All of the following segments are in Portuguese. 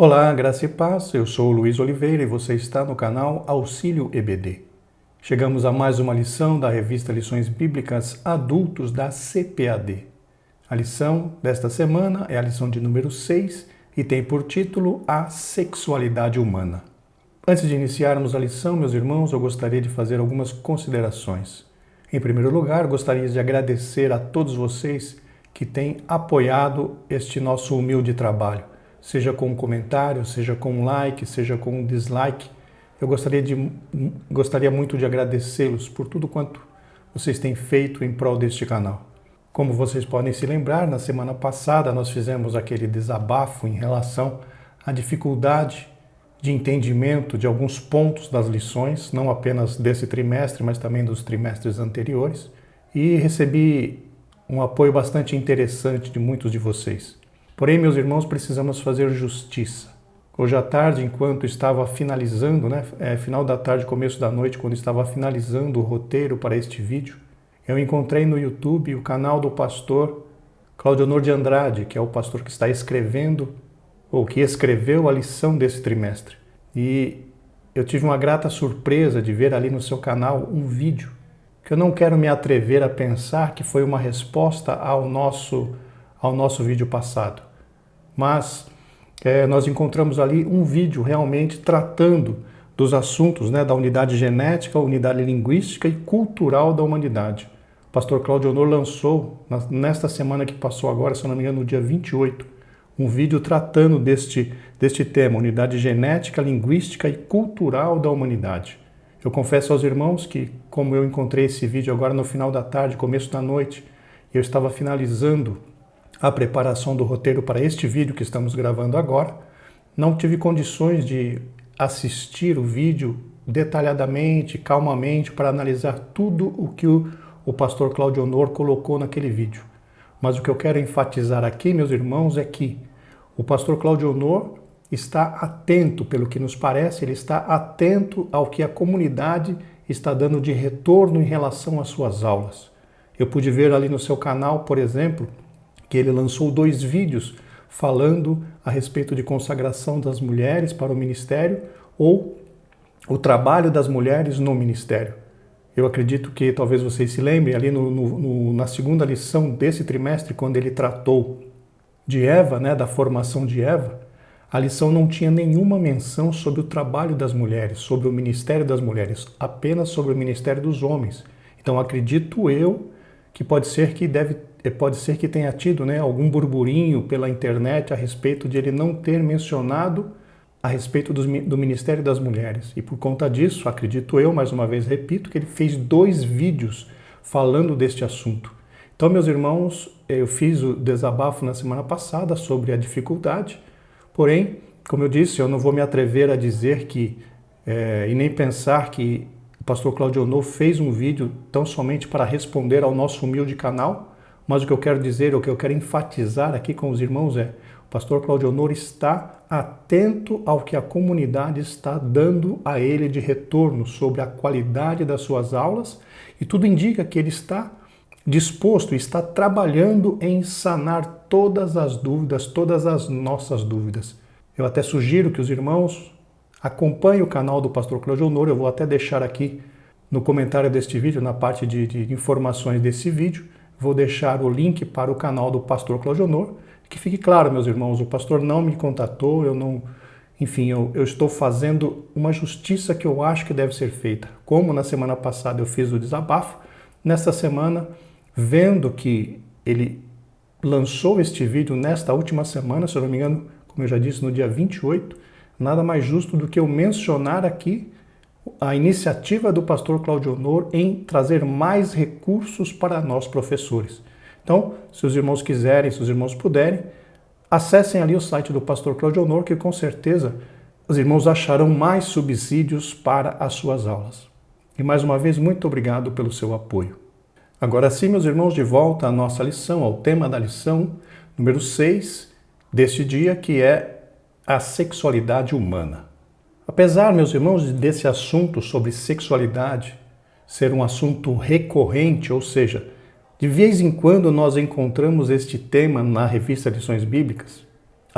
Olá, graça e paz, eu sou o Luiz Oliveira e você está no canal Auxílio EBD. Chegamos a mais uma lição da revista Lições Bíblicas Adultos da CPAD. A lição desta semana é a lição de número 6 e tem por título A Sexualidade Humana. Antes de iniciarmos a lição, meus irmãos, eu gostaria de fazer algumas considerações. Em primeiro lugar, gostaria de agradecer a todos vocês que têm apoiado este nosso humilde trabalho. Seja com um comentário, seja com um like, seja com um dislike. Eu gostaria muito de agradecê-los por tudo quanto vocês têm feito em prol deste canal. Como vocês podem se lembrar, na semana passada nós fizemos aquele desabafo em relação à dificuldade de entendimento de alguns pontos das lições, não apenas desse trimestre, mas também dos trimestres anteriores, e recebi um apoio bastante interessante de muitos de vocês. Porém, meus irmãos, precisamos fazer justiça. Hoje à tarde, enquanto estava finalizando, final da tarde, começo da noite, quando estava finalizando o roteiro para este vídeo, eu encontrei no YouTube o canal do pastor Claudionor de Andrade, que é o pastor que está escrevendo, ou que escreveu a lição desse trimestre. E eu tive uma grata surpresa de ver ali no seu canal um vídeo que eu não quero me atrever a pensar que foi uma resposta ao nosso vídeo passado. Mas nós encontramos ali um vídeo realmente tratando dos assuntos da unidade genética, unidade linguística e cultural da humanidade. O pastor Claudionor lançou, nesta semana que passou agora, se não me engano, no dia 28, um vídeo tratando deste tema, unidade genética, linguística e cultural da humanidade. Eu confesso aos irmãos que, como eu encontrei esse vídeo agora no final da tarde, começo da noite, eu estava finalizando a preparação do roteiro para este vídeo que estamos gravando agora, não tive condições de assistir o vídeo detalhadamente, calmamente, para analisar tudo o que o pastor Claudionor colocou naquele vídeo. Mas o que eu quero enfatizar aqui, meus irmãos, é que o pastor Claudionor está atento, pelo que nos parece, ele está atento ao que a comunidade está dando de retorno em relação às suas aulas. Eu pude ver ali no seu canal, por exemplo, que ele lançou 2 vídeos falando a respeito de consagração das mulheres para o ministério ou o trabalho das mulheres no ministério. Eu acredito que talvez vocês se lembrem ali na segunda lição desse trimestre, quando ele tratou de Eva, da formação de Eva, a lição não tinha nenhuma menção sobre o trabalho das mulheres, sobre o ministério das mulheres, apenas sobre o ministério dos homens. Então acredito eu que pode ser que tenha tido algum burburinho pela internet a respeito de ele não ter mencionado a respeito do Ministério das Mulheres. E por conta disso, acredito eu, mais uma vez repito, que ele fez 2 vídeos falando deste assunto. Então, meus irmãos, eu fiz o desabafo na semana passada sobre a dificuldade, porém, como eu disse, eu não vou me atrever a dizer que, e nem pensar que o pastor Claudionor fez um vídeo tão somente para responder ao nosso humilde canal, mas o que eu quero dizer, o que eu quero enfatizar aqui com os irmãos é: o pastor Claudionor está atento ao que a comunidade está dando a ele de retorno sobre a qualidade das suas aulas, e tudo indica que ele está disposto, está trabalhando em sanar todas as dúvidas, todas as nossas dúvidas. Eu até sugiro que os irmãos acompanhem o canal do pastor Claudionor. Eu vou até deixar aqui no comentário deste vídeo, na parte de informações desse vídeo, vou deixar o link para o canal do pastor Claudionor. Que fique claro, meus irmãos, o pastor não me contatou, eu estou fazendo uma justiça que eu acho que deve ser feita. Como na semana passada eu fiz o desabafo, nesta semana, vendo que ele lançou este vídeo nesta última semana, se eu não me engano, como eu já disse, no dia 28, nada mais justo do que eu mencionar aqui a iniciativa do pastor Claudionor em trazer mais recursos para nós professores. Então, se os irmãos quiserem, se os irmãos puderem, acessem ali o site do pastor Claudionor, que com certeza os irmãos acharão mais subsídios para as suas aulas. E mais uma vez, muito obrigado pelo seu apoio. Agora sim, meus irmãos, de volta à nossa lição, ao tema da lição número 6 deste dia, que é a sexualidade humana. Apesar, meus irmãos, desse assunto sobre sexualidade ser um assunto recorrente, ou seja, de vez em quando nós encontramos este tema na revista Lições Bíblicas,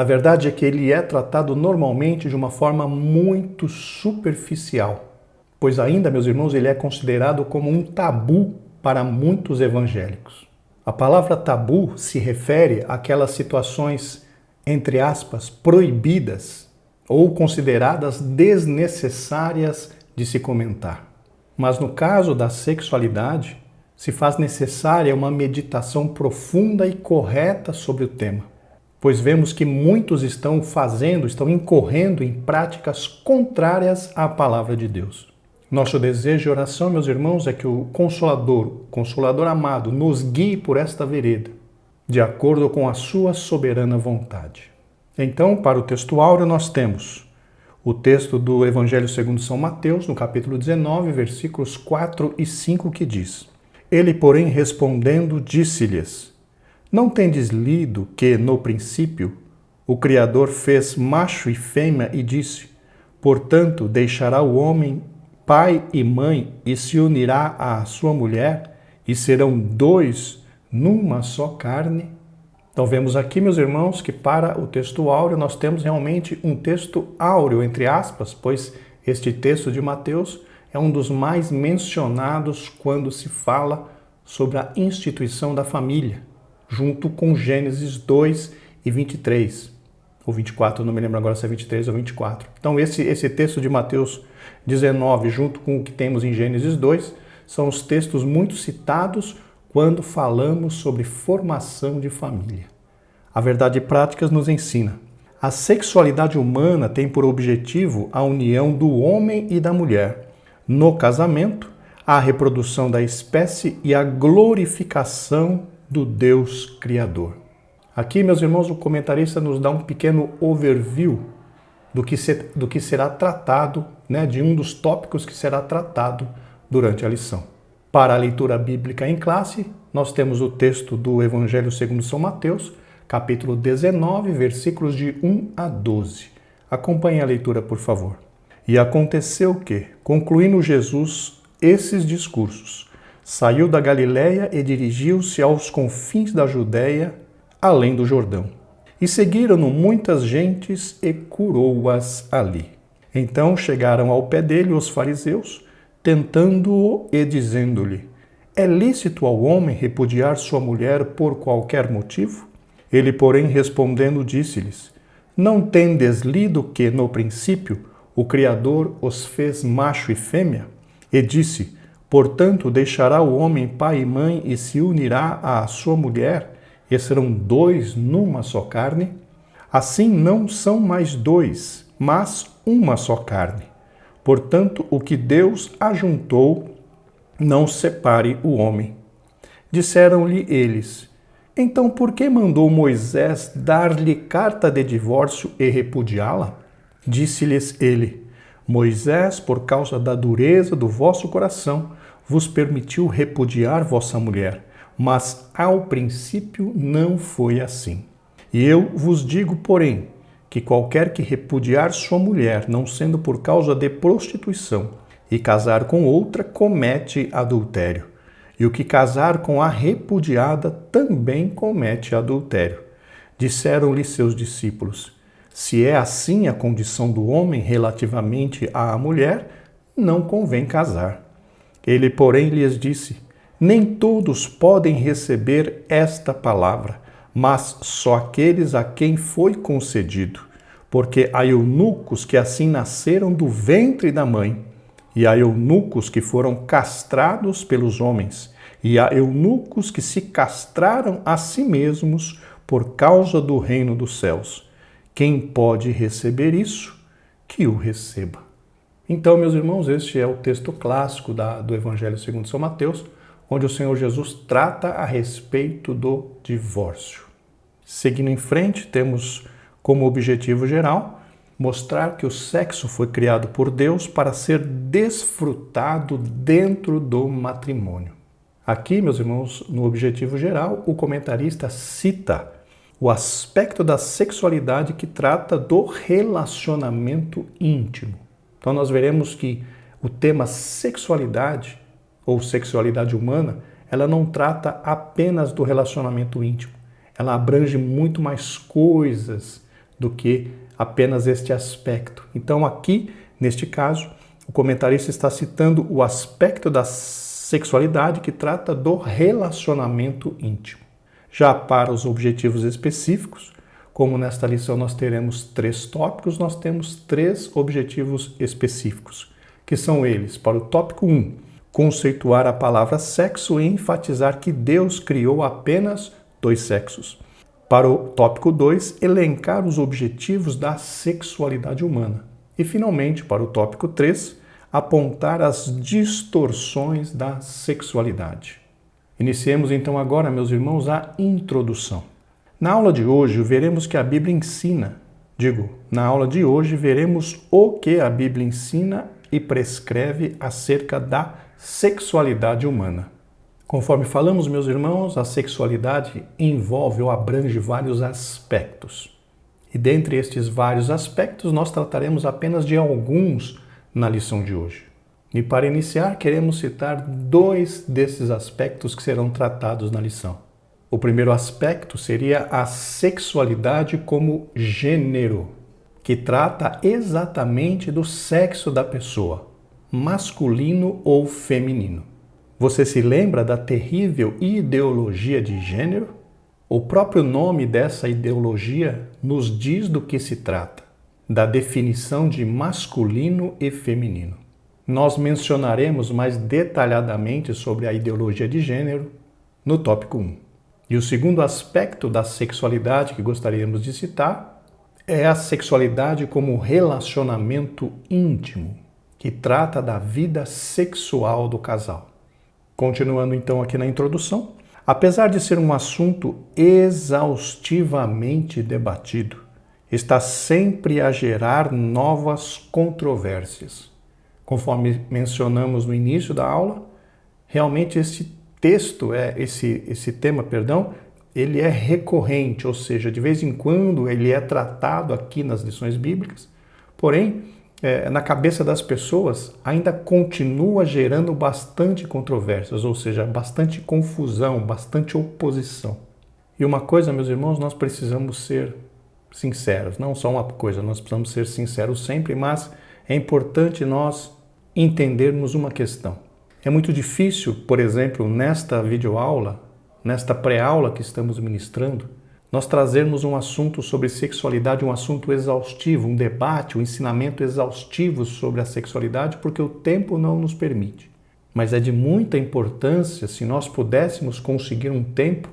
A verdade é que ele é tratado normalmente de uma forma muito superficial, pois ainda, meus irmãos, ele é considerado como um tabu para muitos evangélicos. A palavra tabu se refere àquelas situações, entre aspas, proibidas ou consideradas desnecessárias de se comentar. Mas no caso da sexualidade, se faz necessária uma meditação profunda e correta sobre o tema, pois vemos que muitos estão incorrendo em práticas contrárias à palavra de Deus. Nosso desejo e oração, meus irmãos, é que o Consolador amado, nos guie por esta vereda, de acordo com a sua soberana vontade. Então, para o texto áureo, nós temos o texto do Evangelho segundo São Mateus, no capítulo 19, versículos 4 e 5, que diz: Ele, porém, respondendo, disse-lhes: Não tendes lido que, no princípio, o Criador fez macho e fêmea e disse: Portanto, deixará o homem pai e mãe e se unirá à sua mulher, e serão dois numa só carne? Então vemos aqui, meus irmãos, que para o texto áureo nós temos realmente um texto áureo, entre aspas, pois este texto de Mateus é um dos mais mencionados quando se fala sobre a instituição da família, junto com Gênesis 2 e 23, ou 24, não me lembro agora se é 23 ou 24. Então esse texto de Mateus 19, junto com o que temos em Gênesis 2, são os textos muito citados quando falamos sobre formação de família. A verdade prática nos ensina: a sexualidade humana tem por objetivo a união do homem e da mulher. No casamento, a reprodução da espécie e a glorificação do Deus Criador. Aqui, meus irmãos, o comentarista nos dá um pequeno overview do que será tratado, de um dos tópicos que será tratado durante a lição. Para a leitura bíblica em classe, nós temos o texto do Evangelho segundo São Mateus, capítulo 19, versículos de 1 a 12. Acompanhe a leitura, por favor. E aconteceu que, concluindo Jesus esses discursos, saiu da Galiléia e dirigiu-se aos confins da Judéia, além do Jordão. E seguiram-no muitas gentes e curou-as ali. Então chegaram ao pé dele os fariseus, tentando-o e dizendo-lhe: É lícito ao homem repudiar sua mulher por qualquer motivo? Ele, porém, respondendo, disse-lhes: Não tendes lido que, no princípio, o Criador os fez macho e fêmea? E disse: Portanto, deixará o homem pai e mãe e se unirá à sua mulher, e serão dois numa só carne? Assim não são mais dois, mas uma só carne. Portanto, o que Deus ajuntou, não separe o homem. Disseram-lhe eles: Então por que mandou Moisés dar-lhe carta de divórcio e repudiá-la? Disse-lhes ele: Moisés, por causa da dureza do vosso coração, vos permitiu repudiar vossa mulher, mas ao princípio não foi assim. E eu vos digo, porém, que qualquer que repudiar sua mulher, não sendo por causa de prostituição, e casar com outra, comete adultério. E o que casar com a repudiada também comete adultério. Disseram-lhe seus discípulos: Se é assim a condição do homem relativamente à mulher, não convém casar. Ele, porém, lhes disse: Nem todos podem receber esta palavra, mas só aqueles a quem foi concedido. Porque há eunucos que assim nasceram do ventre da mãe, e há eunucos que foram castrados pelos homens, e há eunucos que se castraram a si mesmos por causa do reino dos céus. Quem pode receber isso, que o receba. Então, meus irmãos, este é o texto clássico do Evangelho segundo São Mateus, onde o Senhor Jesus trata a respeito do divórcio. Seguindo em frente, temos como objetivo geral mostrar que o sexo foi criado por Deus para ser desfrutado dentro do matrimônio. Aqui, meus irmãos, no objetivo geral, o comentarista cita o aspecto da sexualidade que trata do relacionamento íntimo. Então nós veremos que o tema sexualidade ou sexualidade humana, ela não trata apenas do relacionamento íntimo. Ela abrange muito mais coisas do que apenas este aspecto. Então aqui, neste caso, o comentarista está citando o aspecto da sexualidade que trata do relacionamento íntimo. Já para os objetivos específicos, como nesta lição nós teremos 3 tópicos, nós temos 3 objetivos específicos, que são eles: para o tópico 1, conceituar a palavra sexo e enfatizar que Deus criou apenas 2 sexos. Para o tópico 2, elencar os objetivos da sexualidade humana. E, finalmente, para o tópico 3, apontar as distorções da sexualidade. Iniciemos então agora, meus irmãos, a introdução. Na aula de hoje, veremos que a Bíblia ensina, na aula de hoje, veremos o que a Bíblia ensina e prescreve acerca da sexualidade humana. Conforme falamos, meus irmãos, a sexualidade envolve ou abrange vários aspectos. E dentre estes vários aspectos, nós trataremos apenas de alguns na lição de hoje. E para iniciar, queremos citar 2 desses aspectos que serão tratados na lição. O primeiro aspecto seria a sexualidade como gênero, que trata exatamente do sexo da pessoa, masculino ou feminino. Você se lembra da terrível ideologia de gênero? O próprio nome dessa ideologia nos diz do que se trata, da definição de masculino e feminino. Nós mencionaremos mais detalhadamente sobre a ideologia de gênero no tópico 1. E o segundo aspecto da sexualidade que gostaríamos de citar é a sexualidade como relacionamento íntimo, que trata da vida sexual do casal. Continuando então aqui na introdução, apesar de ser um assunto exaustivamente debatido, está sempre a gerar novas controvérsias. Conforme mencionamos no início da aula, realmente esse tema, ele é recorrente, ou seja, de vez em quando ele é tratado aqui nas lições bíblicas, porém, na cabeça das pessoas ainda continua gerando bastante controvérsias, ou seja, bastante confusão, bastante oposição. E uma coisa, meus irmãos, nós precisamos ser sinceros, não só uma coisa, nós precisamos ser sinceros sempre, mas é importante nós entendermos uma questão. É muito difícil, por exemplo, nesta videoaula, nesta pré-aula que estamos ministrando, nós trazermos um assunto sobre sexualidade, um assunto exaustivo, um debate, um ensinamento exaustivo sobre a sexualidade, porque o tempo não nos permite. Mas é de muita importância se nós pudéssemos conseguir um tempo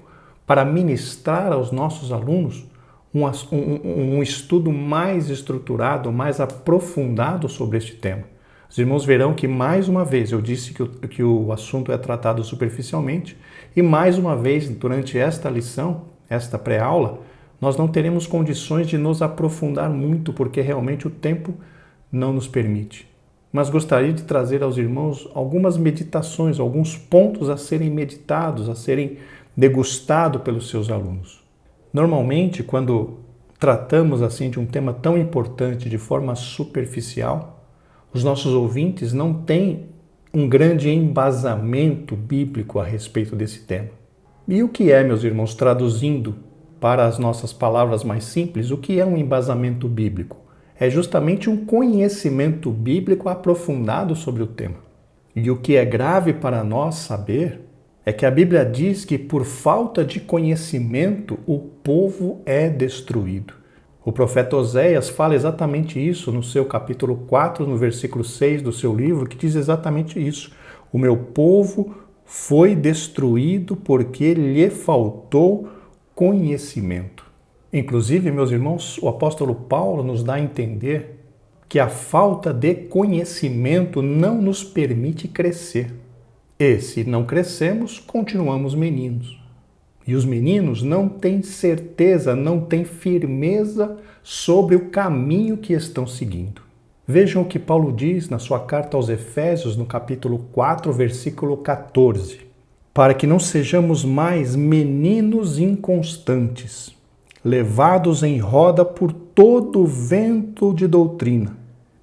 para ministrar aos nossos alunos um estudo mais estruturado, mais aprofundado sobre este tema. Os irmãos verão que, mais uma vez, eu disse que o assunto é tratado superficialmente e, mais uma vez, durante esta lição, esta pré-aula, nós não teremos condições de nos aprofundar muito, porque realmente o tempo não nos permite. Mas gostaria de trazer aos irmãos algumas meditações, alguns pontos a serem meditados, a serem degustados pelos seus alunos. Normalmente, quando tratamos assim de um tema tão importante de forma superficial, os nossos ouvintes não têm um grande embasamento bíblico a respeito desse tema. E o que é, meus irmãos, traduzindo para as nossas palavras mais simples, o que é um embasamento bíblico? É justamente um conhecimento bíblico aprofundado sobre o tema. E o que é grave para nós saber é que a Bíblia diz que por falta de conhecimento o povo é destruído. O profeta Oséias fala exatamente isso no seu capítulo 4, no versículo 6 do seu livro, que diz exatamente isso. O meu povo foi destruído porque lhe faltou conhecimento. Inclusive, meus irmãos, o apóstolo Paulo nos dá a entender que a falta de conhecimento não nos permite crescer. E se não crescemos, continuamos meninos. E os meninos não têm certeza, não têm firmeza sobre o caminho que estão seguindo. Vejam o que Paulo diz na sua carta aos Efésios, no capítulo 4, versículo 14. Para que não sejamos mais meninos inconstantes, levados em roda por todo o vento de doutrina,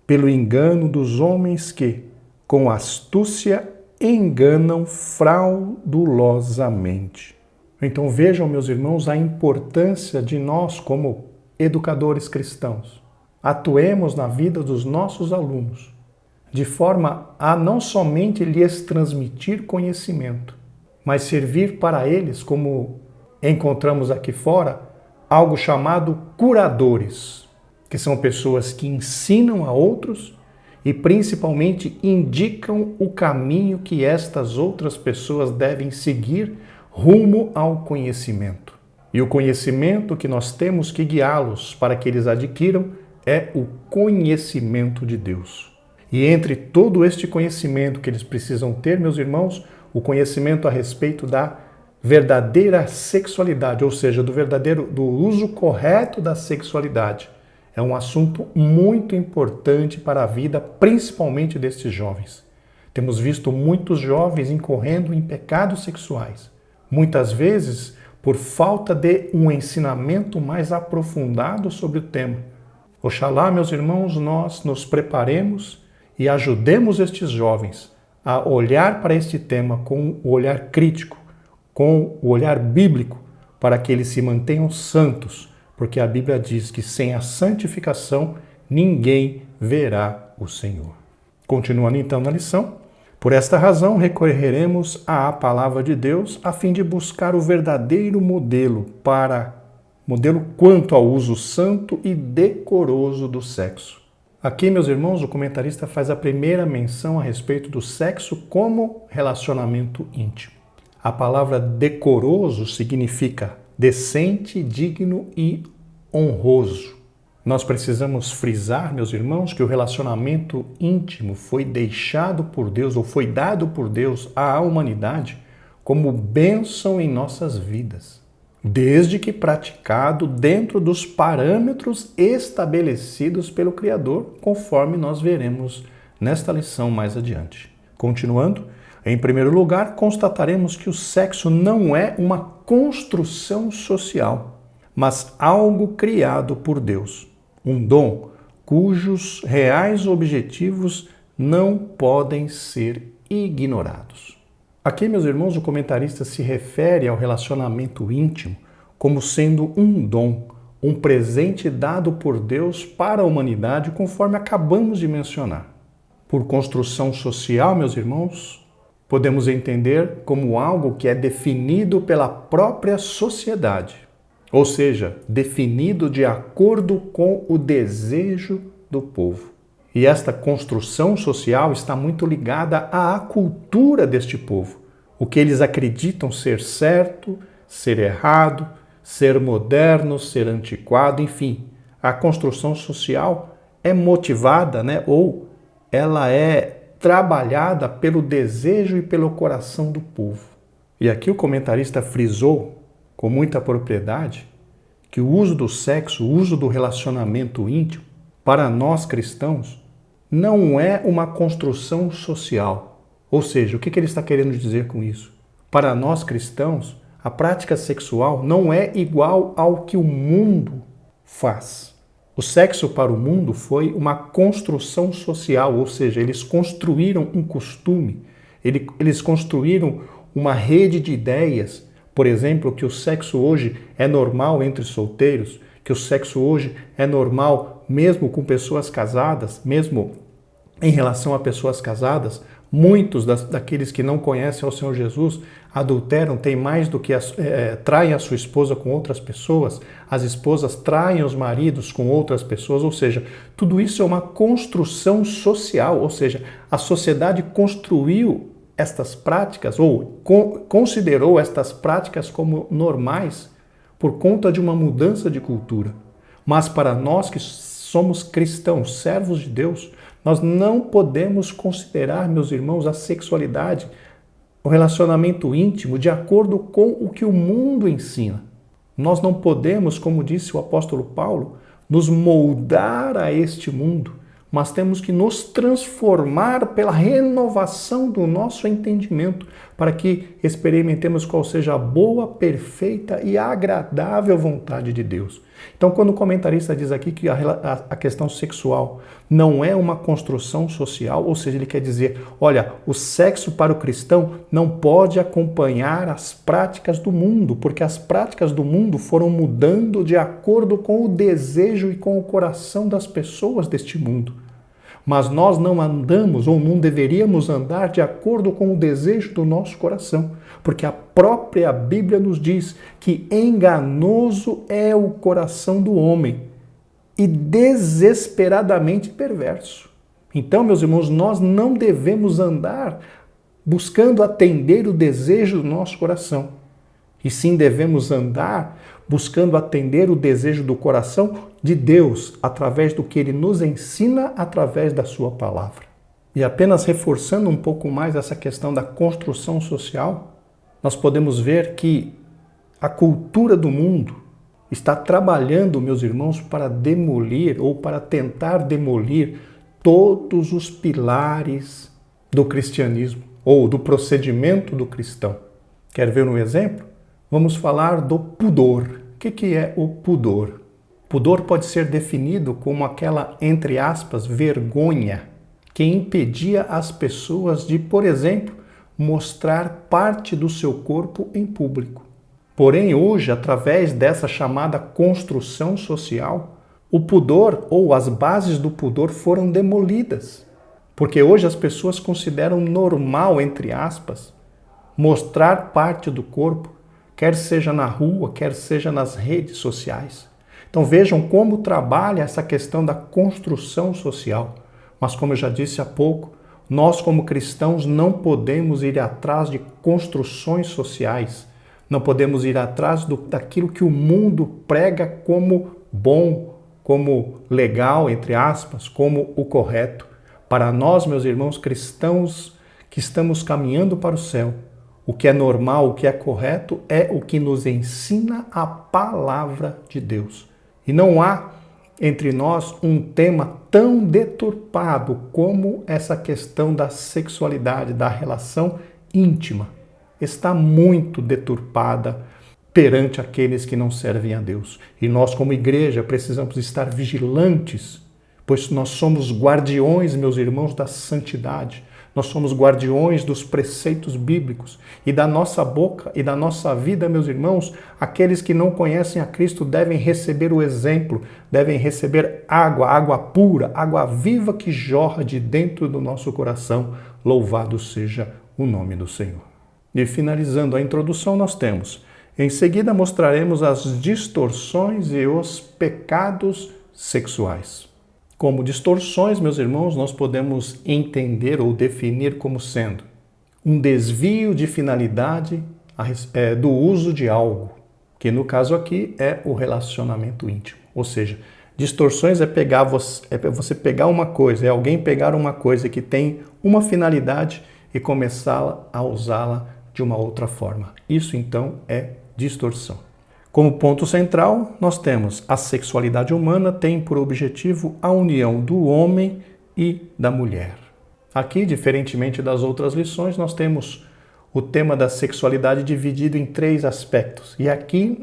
pelo engano dos homens que, com astúcia, enganam fraudulosamente. Então vejam, meus irmãos, a importância de nós, como educadores cristãos, atuemos na vida dos nossos alunos, de forma a não somente lhes transmitir conhecimento, mas servir para eles, como encontramos aqui fora, algo chamado curadores, que são pessoas que ensinam a outros e principalmente indicam o caminho que estas outras pessoas devem seguir rumo ao conhecimento. E o conhecimento que nós temos que guiá-los para que eles adquiram é o conhecimento de Deus. E entre todo este conhecimento que eles precisam ter, meus irmãos, o conhecimento a respeito da verdadeira sexualidade, ou seja, do uso correto da sexualidade, é um assunto muito importante para a vida, principalmente destes jovens. Temos visto muitos jovens incorrendo em pecados sexuais, muitas vezes por falta de um ensinamento mais aprofundado sobre o tema. Oxalá, meus irmãos, nós nos preparemos e ajudemos estes jovens a olhar para este tema com o olhar crítico, com o olhar bíblico, para que eles se mantenham santos, porque a Bíblia diz que sem a santificação ninguém verá o Senhor. Continuando então na lição, por esta razão recorreremos à palavra de Deus a fim de buscar o verdadeiro modelo quanto ao uso santo e decoroso do sexo. Aqui, meus irmãos, o comentarista faz a primeira menção a respeito do sexo como relacionamento íntimo. A palavra decoroso significa decente, digno e honroso. Nós precisamos frisar, meus irmãos, que o relacionamento íntimo foi deixado por Deus, ou foi dado por Deus à humanidade como bênção em nossas vidas, desde que praticado dentro dos parâmetros estabelecidos pelo Criador, conforme nós veremos nesta lição mais adiante. Continuando, em primeiro lugar, constataremos que o sexo não é uma construção social, mas algo criado por Deus, um dom cujos reais objetivos não podem ser ignorados. Aqui, meus irmãos, o comentarista se refere ao relacionamento íntimo como sendo um dom, um presente dado por Deus para a humanidade, conforme acabamos de mencionar. Por construção social, meus irmãos, podemos entender como algo que é definido pela própria sociedade, ou seja, definido de acordo com o desejo do povo. E esta construção social está muito ligada à cultura deste povo, o que eles acreditam ser certo, ser errado, ser moderno, ser antiquado, enfim. A construção social é motivada, ou ela é trabalhada pelo desejo e pelo coração do povo. E aqui o comentarista frisou com muita propriedade que o uso do sexo, o uso do relacionamento íntimo, para nós cristãos, não é uma construção social. Ou seja, o que ele está querendo dizer com isso? Para nós cristãos, a prática sexual não é igual ao que o mundo faz. O sexo para o mundo foi uma construção social, ou seja, eles construíram um costume, eles construíram uma rede de ideias. Por exemplo, que o sexo hoje é normal entre solteiros, que o sexo hoje é normal mesmo com pessoas casadas, mesmo em relação a pessoas casadas. Muitos daqueles que não conhecem ao Senhor Jesus adulteram, têm mais do que traem a sua esposa com outras pessoas, as esposas traem os maridos com outras pessoas, ou seja, tudo isso é uma construção social, ou seja, a sociedade construiu estas práticas ou considerou estas práticas como normais por conta de uma mudança de cultura. Mas para nós que somos cristãos, servos de Deus, nós não podemos considerar, meus irmãos, a sexualidade, o relacionamento íntimo, de acordo com o que o mundo ensina. Nós não podemos, como disse o apóstolo Paulo, nos moldar a este mundo, mas temos que nos transformar pela renovação do nosso entendimento, para que experimentemos qual seja a boa, perfeita e agradável vontade de Deus. Então, quando o comentarista diz aqui que a questão sexual não é uma construção social, ou seja, ele quer dizer, olha, o sexo para o cristão não pode acompanhar as práticas do mundo, porque as práticas do mundo foram mudando de acordo com o desejo e com o coração das pessoas deste mundo. Mas nós não andamos ou não deveríamos andar de acordo com o desejo do nosso coração, porque a própria Bíblia nos diz que enganoso é o coração do homem e desesperadamente perverso. Então, meus irmãos, nós não devemos andar buscando atender o desejo do nosso coração, e sim devemos andar buscando atender o desejo do coração de Deus, através do que Ele nos ensina, através da sua palavra. E apenas reforçando um pouco mais essa questão da construção social, nós podemos ver que a cultura do mundo está trabalhando, meus irmãos, para demolir ou para tentar demolir todos os pilares do cristianismo ou do procedimento do cristão. Quer ver um exemplo? Vamos falar do pudor. O que é o pudor? Pudor pode ser definido como aquela, entre aspas, vergonha que impedia as pessoas de, por exemplo, mostrar parte do seu corpo em público. Porém, hoje, através dessa chamada construção social, o pudor ou as bases do pudor foram demolidas. Porque hoje as pessoas consideram normal, entre aspas, mostrar parte do corpo, quer seja na rua, quer seja nas redes sociais. Então vejam como trabalha essa questão da construção social. Mas como eu já disse há pouco, nós como cristãos não podemos ir atrás de construções sociais, não podemos ir atrás daquilo que o mundo prega como bom, como legal, entre aspas, como o correto. Para nós, meus irmãos cristãos, que estamos caminhando para o céu, o que é normal, o que é correto, é o que nos ensina a palavra de Deus. E não há entre nós um tema tão deturpado como essa questão da sexualidade, da relação íntima. Está muito deturpada perante aqueles que não servem a Deus. E nós, como igreja, precisamos estar vigilantes, pois nós somos guardiões, meus irmãos, da santidade. Nós somos guardiões dos preceitos bíblicos e da nossa boca e da nossa vida, meus irmãos, aqueles que não conhecem a Cristo devem receber o exemplo, devem receber água pura, água viva que jorra de dentro do nosso coração. Louvado seja o nome do Senhor. E finalizando a introdução, nós temos, em seguida mostraremos as distorções e os pecados sexuais. Como distorções, meus irmãos, nós podemos entender ou definir como sendo um desvio de finalidade do uso de algo, que no caso aqui é o relacionamento íntimo. Ou seja, distorções é você pegar uma coisa, é alguém pegar uma coisa que tem uma finalidade e começar a usá-la de uma outra forma. Isso então é distorção. Como ponto central, nós temos a sexualidade humana tem por objetivo a união do homem e da mulher. Aqui, diferentemente das outras lições, nós temos o tema da sexualidade dividido em 3 aspectos. E aqui,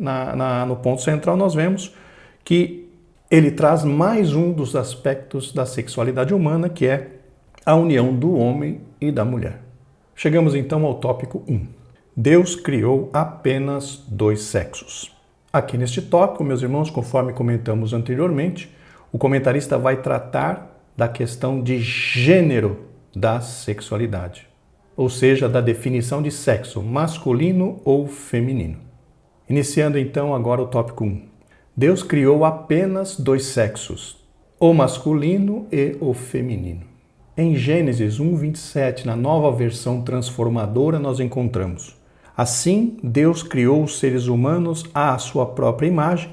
no ponto central, nós vemos que ele traz mais um dos aspectos da sexualidade humana, que é a união do homem e da mulher. Chegamos então ao tópico 1. Deus criou apenas 2 sexos. Aqui neste tópico, meus irmãos, conforme comentamos anteriormente, o comentarista vai tratar da questão de gênero da sexualidade, ou seja, da definição de sexo masculino ou feminino. Iniciando então agora o tópico 1. Deus criou apenas 2 sexos, o masculino e o feminino. Em Gênesis 1:27, na nova versão transformadora, nós encontramos: assim, Deus criou os seres humanos à sua própria imagem,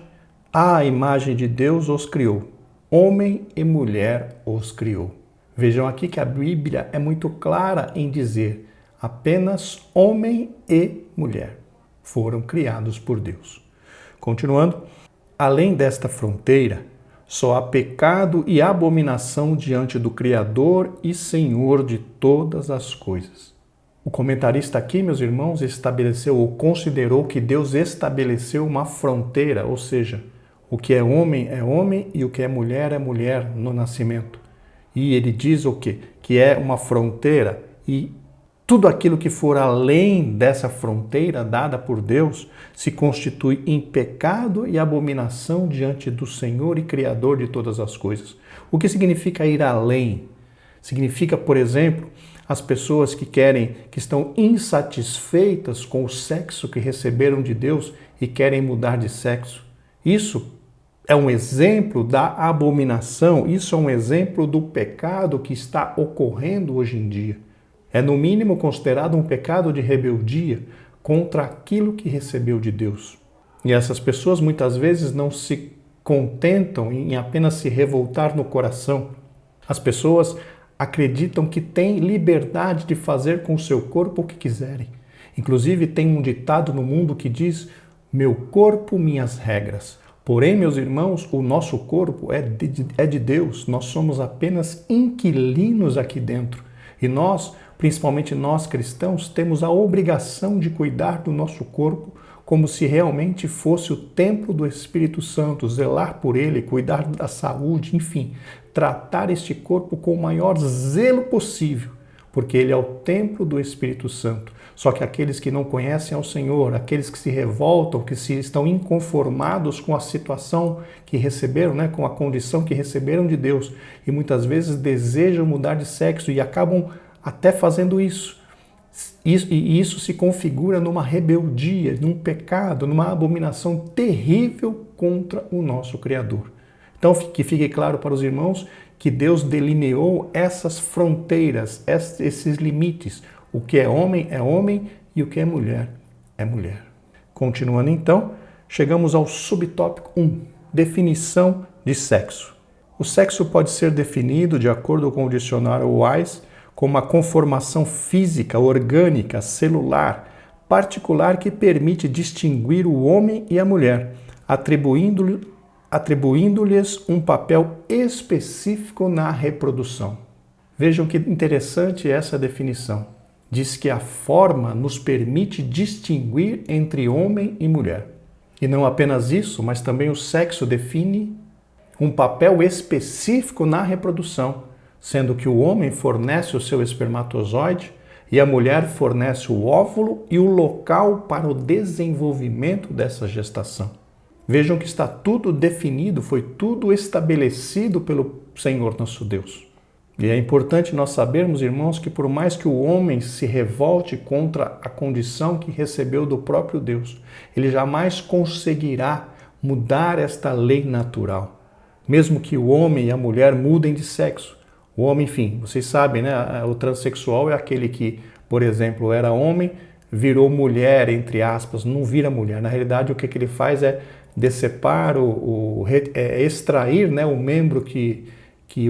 à imagem de Deus os criou. Homem e mulher os criou. Vejam aqui que a Bíblia é muito clara em dizer apenas homem e mulher foram criados por Deus. Continuando, além desta fronteira, só há pecado e abominação diante do Criador e Senhor de todas as coisas. O comentarista aqui, meus irmãos, estabeleceu ou considerou que Deus estabeleceu uma fronteira, ou seja, o que é homem e o que é mulher no nascimento. E ele diz o quê? Que é uma fronteira e tudo aquilo que for além dessa fronteira dada por Deus se constitui em pecado e abominação diante do Senhor e Criador de todas as coisas. O que significa ir além? Significa, por exemplo, as pessoas que estão insatisfeitas com o sexo que receberam de Deus e querem mudar de sexo. Isso é um exemplo da abominação, isso é um exemplo do pecado que está ocorrendo hoje em dia. É no mínimo considerado um pecado de rebeldia contra aquilo que recebeu de Deus. E essas pessoas muitas vezes não se contentam em apenas se revoltar no coração. As pessoas acreditam que têm liberdade de fazer com o seu corpo o que quiserem. Inclusive tem um ditado no mundo que diz: meu corpo, minhas regras. Porém, meus irmãos, o nosso corpo é de Deus, nós somos apenas inquilinos aqui dentro. E nós, principalmente nós cristãos, temos a obrigação de cuidar do nosso corpo como se realmente fosse o templo do Espírito Santo, zelar por ele, cuidar da saúde, enfim, tratar este corpo com o maior zelo possível, porque ele é o templo do Espírito Santo. Só que aqueles que não conhecem ao Senhor, aqueles que se revoltam, que se estão inconformados com a situação que receberam, com a condição que receberam de Deus, e muitas vezes desejam mudar de sexo e acabam até fazendo isso. E isso se configura numa rebeldia, num pecado, numa abominação terrível contra o nosso Criador. Então, que fique claro para os irmãos que Deus delineou essas fronteiras, esses limites. O que é homem e o que é mulher. Continuando então, chegamos ao subtópico 1, definição de sexo. O sexo pode ser definido, de acordo com o dicionário Wise, como uma conformação física, orgânica, celular, particular que permite distinguir o homem e a mulher, atribuindo-lhes um papel específico na reprodução. Vejam que interessante essa definição. Diz que a forma nos permite distinguir entre homem e mulher. E não apenas isso, mas também o sexo define um papel específico na reprodução, sendo que o homem fornece o seu espermatozoide e a mulher fornece o óvulo e o local para o desenvolvimento dessa gestação. Vejam que está tudo definido, foi tudo estabelecido pelo Senhor nosso Deus. E é importante nós sabermos, irmãos, que por mais que o homem se revolte contra a condição que recebeu do próprio Deus, ele jamais conseguirá mudar esta lei natural. Mesmo que o homem e a mulher mudem de sexo. O homem, enfim, vocês sabem, o transexual é aquele que, por exemplo, era homem, virou mulher, entre aspas, não vira mulher. Na realidade, o que ele faz é decepar, extrair o membro que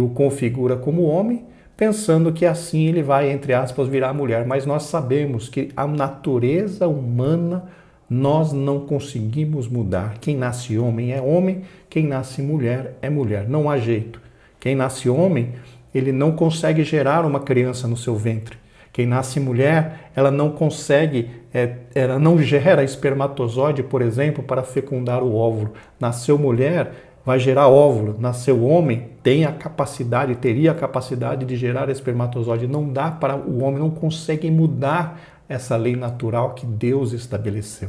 o configura como homem, pensando que assim ele vai, entre aspas, virar mulher. Mas nós sabemos que a natureza humana nós não conseguimos mudar. Quem nasce homem, quem nasce mulher é mulher. Não há jeito. Quem nasce homem, ele não consegue gerar uma criança no seu ventre. Quem nasce mulher, ela não consegue, ela não gera espermatozoide, por exemplo, para fecundar o óvulo. Nasceu mulher, vai gerar óvulo. Nasceu homem, teria a capacidade de gerar espermatozoide. Não dá para o homem, não consegue mudar essa lei natural que Deus estabeleceu.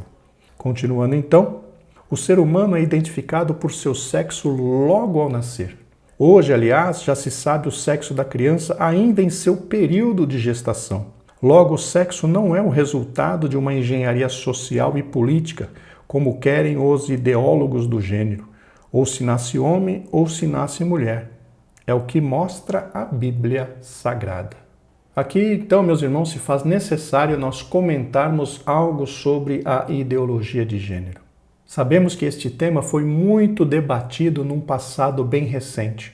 Continuando então, o ser humano é identificado por seu sexo logo ao nascer. Hoje, aliás, já se sabe o sexo da criança ainda em seu período de gestação. Logo, o sexo não é o resultado de uma engenharia social e política, como querem os ideólogos do gênero. Ou se nasce homem ou se nasce mulher. É o que mostra a Bíblia Sagrada. Aqui, então, meus irmãos, se faz necessário nós comentarmos algo sobre a ideologia de gênero. Sabemos que este tema foi muito debatido num passado bem recente,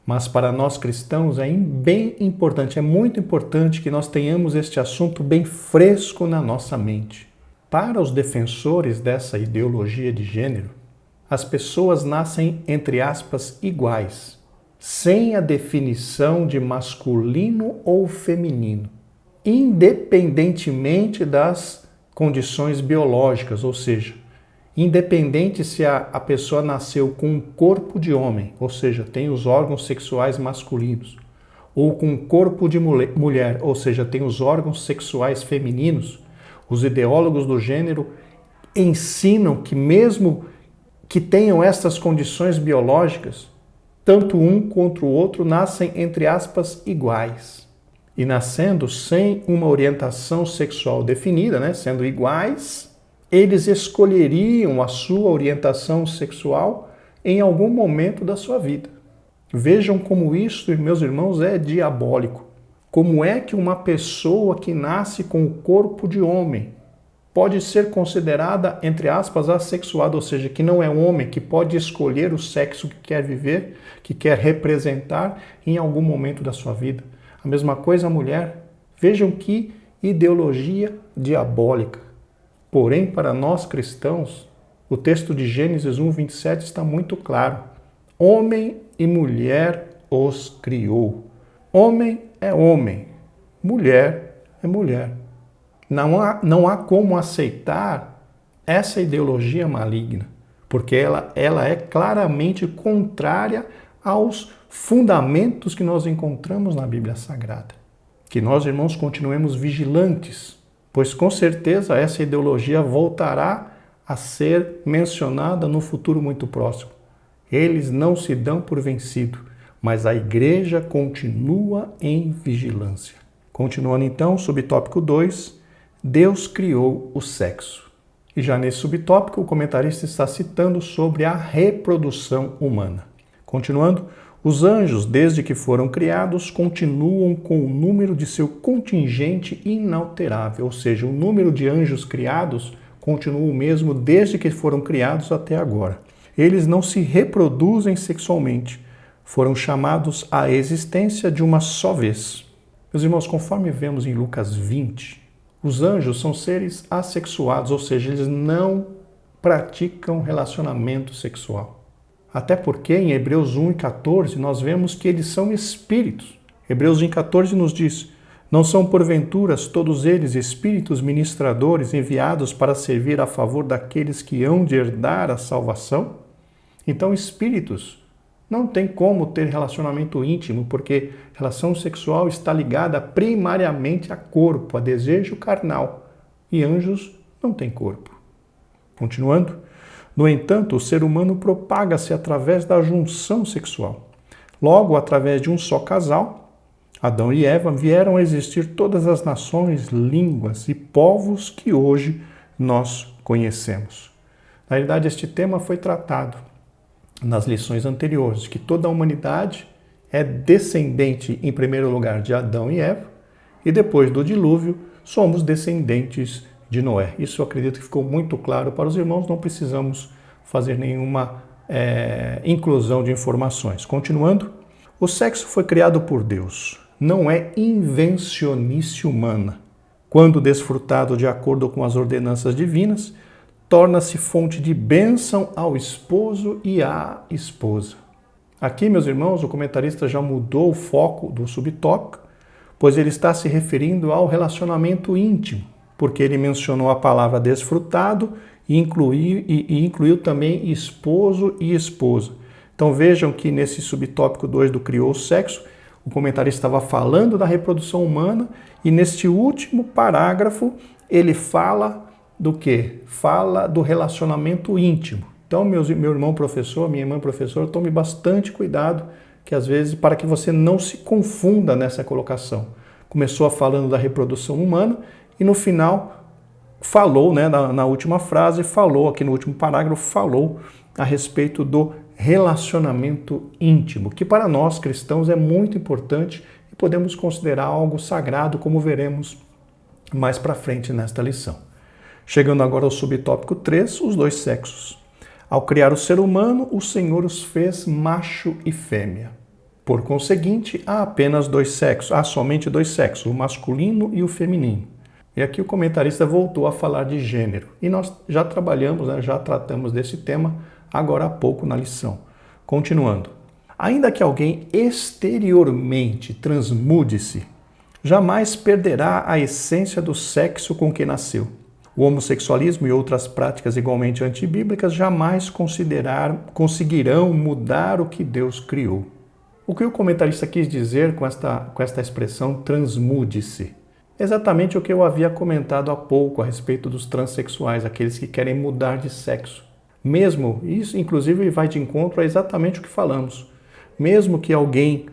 mas para nós cristãos é bem importante, é muito importante que nós tenhamos este assunto bem fresco na nossa mente. Para os defensores dessa ideologia de gênero, as pessoas nascem, entre aspas, iguais, sem a definição de masculino ou feminino. independentemente das condições biológicas, ou seja, independente se a pessoa nasceu com um corpo de homem, ou seja, tem os órgãos sexuais masculinos, ou com um corpo de mulher, ou seja, tem os órgãos sexuais femininos, os ideólogos do gênero ensinam que mesmo que tenham estas condições biológicas, tanto um quanto o outro nascem, entre aspas, iguais. E nascendo sem uma orientação sexual definida, né, sendo iguais, eles escolheriam a sua orientação sexual em algum momento da sua vida. Vejam como isso, meus irmãos, é diabólico. Como é que uma pessoa que nasce com o corpo de homem pode ser considerada, entre aspas, assexuada, ou seja, que não é homem, que pode escolher o sexo que quer viver, que quer representar em algum momento da sua vida. A mesma coisa a mulher. Vejam que ideologia diabólica. Porém, para nós cristãos, o texto de Gênesis 1:27 está muito claro. Homem e mulher os criou. Homem é homem, mulher é mulher. Não há como aceitar essa ideologia maligna, porque ela é claramente contrária aos fundamentos que nós encontramos na Bíblia Sagrada. Que nós, irmãos, continuemos vigilantes, pois com certeza essa ideologia voltará a ser mencionada no futuro muito próximo. Eles não se dão por vencido, mas a igreja continua em vigilância. Continuando então, subtópico 2, Deus criou o sexo. E já nesse subtópico, o comentarista está citando sobre a reprodução humana. Continuando, os anjos, desde que foram criados, continuam com o número de seu contingente inalterável, ou seja, o número de anjos criados continua o mesmo desde que foram criados até agora. Eles não se reproduzem sexualmente, foram chamados à existência de uma só vez. Meus irmãos, conforme vemos em Lucas 20, os anjos são seres assexuados, ou seja, eles não praticam relacionamento sexual. Até porque em Hebreus 1:14 nós vemos que eles são espíritos. Hebreus 1:14 nos diz: não são porventura todos eles espíritos ministradores enviados para servir a favor daqueles que hão de herdar a salvação? Então, espíritos não tem como ter relacionamento íntimo, porque relação sexual está ligada primariamente a corpo, a desejo carnal. E anjos não têm corpo. Continuando, no entanto, o ser humano propaga-se através da junção sexual. Logo, através de um só casal, Adão e Eva, vieram a existir todas as nações, línguas e povos que hoje nós conhecemos. Na verdade, este tema foi tratado nas lições anteriores, que toda a humanidade é descendente, em primeiro lugar, de Adão e Eva, e depois do dilúvio, somos descendentes de Noé. Isso eu acredito que ficou muito claro para os irmãos, não precisamos fazer nenhuma inclusão de informações. Continuando, o sexo foi criado por Deus, não é invencionice humana. Quando desfrutado de acordo com as ordenanças divinas, torna-se fonte de bênção ao esposo e à esposa. Aqui, meus irmãos, o comentarista já mudou o foco do subtópico, pois ele está se referindo ao relacionamento íntimo, porque ele mencionou a palavra desfrutado e incluiu também esposo e esposa. Então vejam que nesse subtópico 2 do criou o sexo, o comentarista estava falando da reprodução humana e neste último parágrafo ele fala do quê? Fala do relacionamento íntimo. Então, meu irmão professor, minha irmã professora, tome bastante cuidado, que às vezes, para que você não se confunda nessa colocação. Começou falando da reprodução humana e no final falou, na última frase, falou, aqui no último parágrafo, falou a respeito do relacionamento íntimo, que para nós cristãos é muito importante e podemos considerar algo sagrado, como veremos mais para frente nesta lição. Chegando agora ao subtópico 3, os dois sexos. Ao criar o ser humano, o Senhor os fez macho e fêmea. Por conseguinte, há apenas dois sexos, há somente dois sexos, o masculino e o feminino. E aqui o comentarista voltou a falar de gênero. E nós já trabalhamos, já tratamos desse tema agora há pouco na lição. Continuando. Ainda que alguém exteriormente transmude-se, jamais perderá a essência do sexo com que nasceu. O homossexualismo e outras práticas igualmente antibíblicas jamais conseguirão mudar o que Deus criou. O que o comentarista quis dizer com esta expressão transmude-se? Exatamente o que eu havia comentado há pouco a respeito dos transexuais, aqueles que querem mudar de sexo. Mesmo, isso inclusive vai de encontro a exatamente o que falamos, mesmo que alguém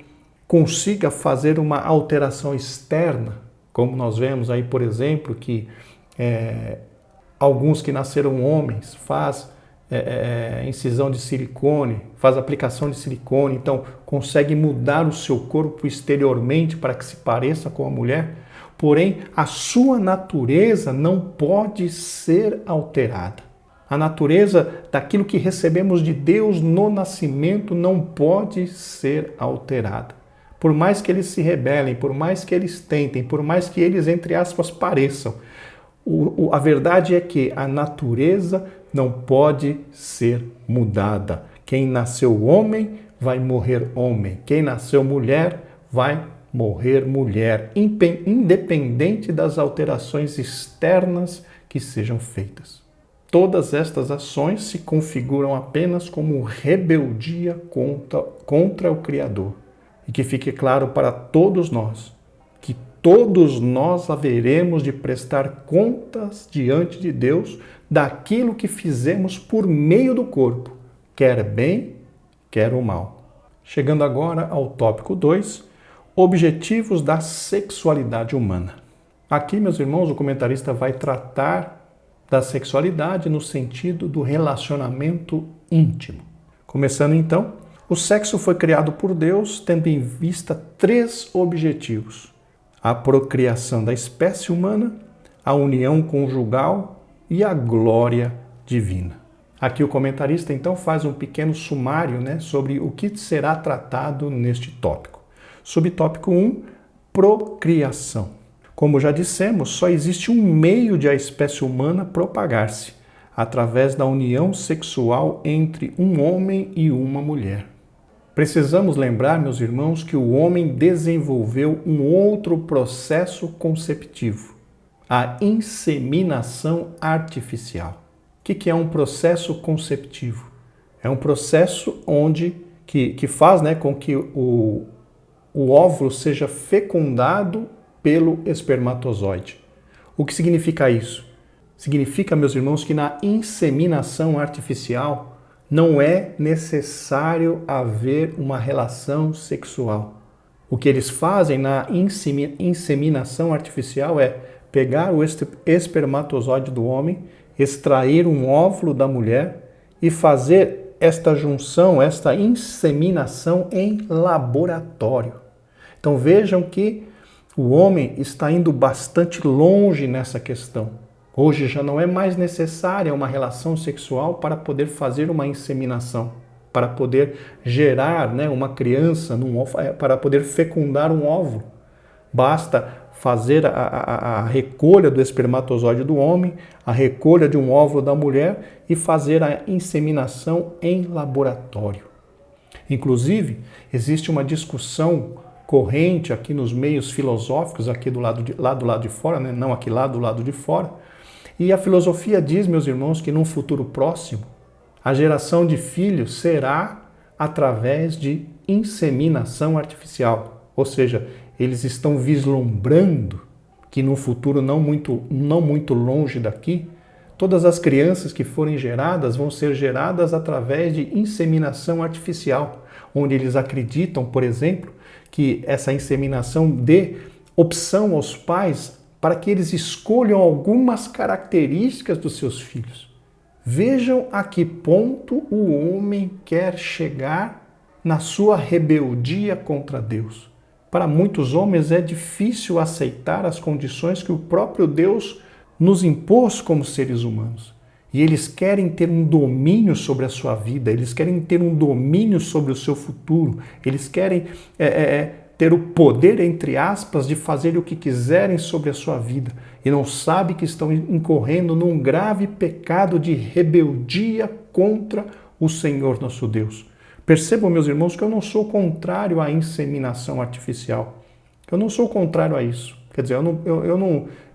consiga fazer uma alteração externa, como nós vemos aí, por exemplo, que alguns que nasceram homens faz incisão de silicone, faz aplicação de silicone, então consegue mudar o seu corpo exteriormente para que se pareça com a mulher, porém a sua natureza não pode ser alterada. A natureza daquilo que recebemos de Deus no nascimento não pode ser alterada. Por mais que eles se rebelem, por mais que eles tentem, por mais que eles, entre aspas, pareçam, a verdade é que a natureza não pode ser mudada. Quem nasceu homem vai morrer homem. Quem nasceu mulher vai morrer mulher, independente das alterações externas que sejam feitas. Todas estas ações se configuram apenas como rebeldia contra o Criador. E que fique claro para todos nós que todos nós haveremos de prestar contas diante de Deus daquilo que fizemos por meio do corpo, quer bem, quer o mal. Chegando agora ao tópico 2, objetivos da sexualidade humana. Aqui, meus irmãos, o comentarista vai tratar da sexualidade no sentido do relacionamento íntimo. Começando então, o sexo foi criado por Deus tendo em vista 3 objetivos: a procriação da espécie humana, a união conjugal e a glória divina. Aqui o comentarista então faz um pequeno sumário, sobre o que será tratado neste tópico. Subtópico 1, procriação. Como já dissemos, só existe um meio de a espécie humana propagar-se, através da união sexual entre um homem e uma mulher. Precisamos lembrar, meus irmãos, que o homem desenvolveu um outro processo conceptivo, a inseminação artificial. O que é um processo conceptivo? É um processo que faz com que o óvulo seja fecundado pelo espermatozoide. O que significa isso? Significa, meus irmãos, que na inseminação artificial não é necessário haver uma relação sexual. O que eles fazem na inseminação artificial é pegar o espermatozoide do homem, extrair um óvulo da mulher e fazer esta junção, esta inseminação em laboratório. Então vejam que o homem está indo bastante longe nessa questão. Hoje já não é mais necessária uma relação sexual para poder fazer uma inseminação, para poder gerar uma criança, para poder fecundar um óvulo. Basta fazer a recolha do espermatozoide do homem, a recolha de um óvulo da mulher e fazer a inseminação em laboratório. Inclusive, existe uma discussão corrente aqui nos meios filosóficos, aqui do lado de fora, não aqui lá do lado de fora. E a filosofia diz, meus irmãos, que num futuro próximo, a geração de filhos será através de inseminação artificial. Ou seja, eles estão vislumbrando que num futuro não muito longe daqui, todas as crianças que forem geradas vão ser geradas através de inseminação artificial, onde eles acreditam, por exemplo, que essa inseminação dê opção aos pais para que eles escolham algumas características dos seus filhos. Vejam a que ponto o homem quer chegar na sua rebeldia contra Deus. Para muitos homens é difícil aceitar as condições que o próprio Deus nos impôs como seres humanos. E eles querem ter um domínio sobre a sua vida, eles querem ter um domínio sobre o seu futuro, eles querem ter o poder, entre aspas, de fazer o que quiserem sobre a sua vida e não sabem que estão incorrendo num grave pecado de rebeldia contra o Senhor nosso Deus. Percebam, meus irmãos, que eu não sou contrário à inseminação artificial. Eu não sou contrário a isso. Quer dizer, eu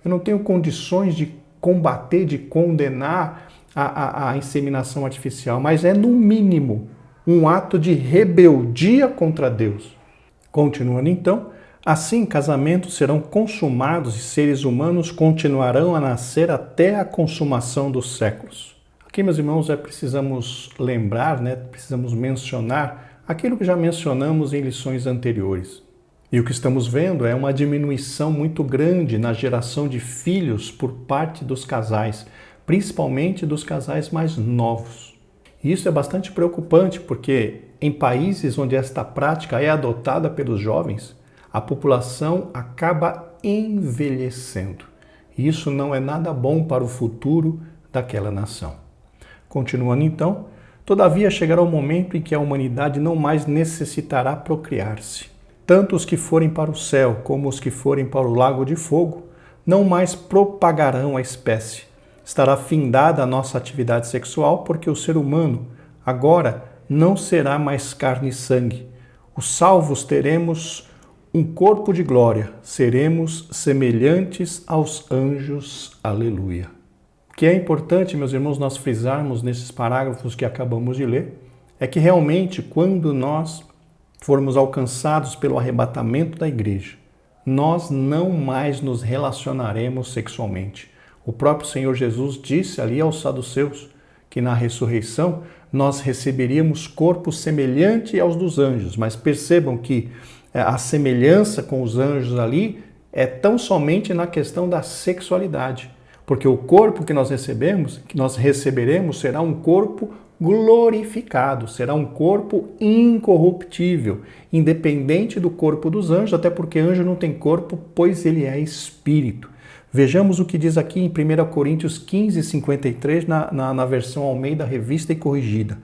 não tenho condições de combater, de condenar a inseminação artificial, mas é, no mínimo, um ato de rebeldia contra Deus. Continuando então, assim casamentos serão consumados e seres humanos continuarão a nascer até a consumação dos séculos. Aqui, meus irmãos, precisamos lembrar, precisamos mencionar aquilo que já mencionamos em lições anteriores. E o que estamos vendo é uma diminuição muito grande na geração de filhos por parte dos casais, principalmente dos casais mais novos. E isso é bastante preocupante porque em países onde esta prática é adotada pelos jovens, a população acaba envelhecendo. E isso não é nada bom para o futuro daquela nação. Continuando então, todavia chegará o momento em que a humanidade não mais necessitará procriar-se. Tanto os que forem para o céu como os que forem para o lago de fogo não mais propagarão a espécie. Estará findada a nossa atividade sexual porque o ser humano agora não será mais carne e sangue. Os salvos teremos um corpo de glória, seremos semelhantes aos anjos. Aleluia. O que é importante, meus irmãos, nós frisarmos nesses parágrafos que acabamos de ler, é que realmente quando nós formos alcançados pelo arrebatamento da igreja, nós não mais nos relacionaremos sexualmente. O próprio Senhor Jesus disse ali aos saduceus que na ressurreição nós receberíamos corpo semelhante aos dos anjos, mas percebam que a semelhança com os anjos ali é tão somente na questão da sexualidade, porque o corpo que nós receberemos será um corpo glorificado, será um corpo incorruptível, independente do corpo dos anjos, até porque anjo não tem corpo, pois ele é espírito. Vejamos o que diz aqui em 1 Coríntios 15, 53, na versão Almeida Revista e Corrigida.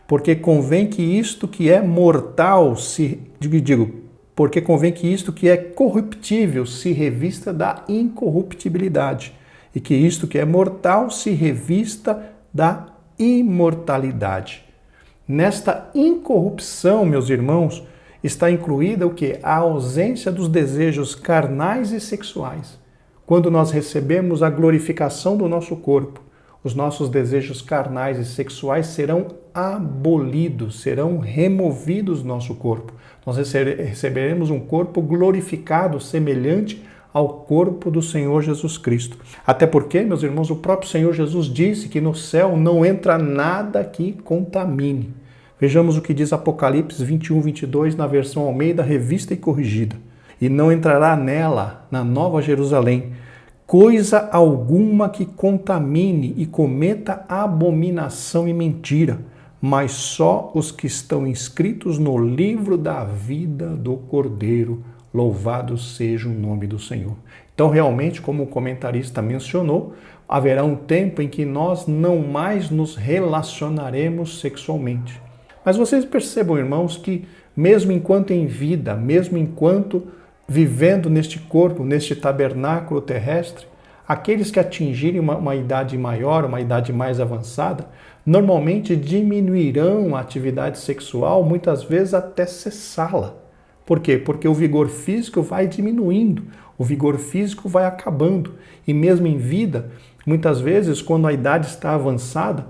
Porque convém que isto que é mortal porque convém que isto que é corruptível se revista da incorruptibilidade, e que isto que é mortal se revista da imortalidade. Nesta incorrupção, meus irmãos, está incluída o quê? A ausência dos desejos carnais e sexuais. Quando nós recebemos a glorificação do nosso corpo, os nossos desejos carnais e sexuais serão abolidos, serão removidos do nosso corpo. Nós receberemos um corpo glorificado, semelhante ao corpo do Senhor Jesus Cristo. Até porque, meus irmãos, o próprio Senhor Jesus disse que no céu não entra nada que contamine. Vejamos o que diz Apocalipse 21, 22, na versão Almeida, Revista e Corrigida. E não entrará nela, na Nova Jerusalém, coisa alguma que contamine e cometa abominação e mentira, mas só os que estão inscritos no livro da vida do Cordeiro. Louvado seja o nome do Senhor. Então, realmente, como o comentarista mencionou, haverá um tempo em que nós não mais nos relacionaremos sexualmente. Mas vocês percebam, irmãos, que mesmo enquanto em vida, mesmo enquanto vivendo neste corpo, neste tabernáculo terrestre, aqueles que atingirem uma idade maior, uma idade mais avançada, normalmente diminuirão a atividade sexual, muitas vezes até cessá-la. Por quê? Porque o vigor físico vai diminuindo, o vigor físico vai acabando. E mesmo em vida, muitas vezes, quando a idade está avançada,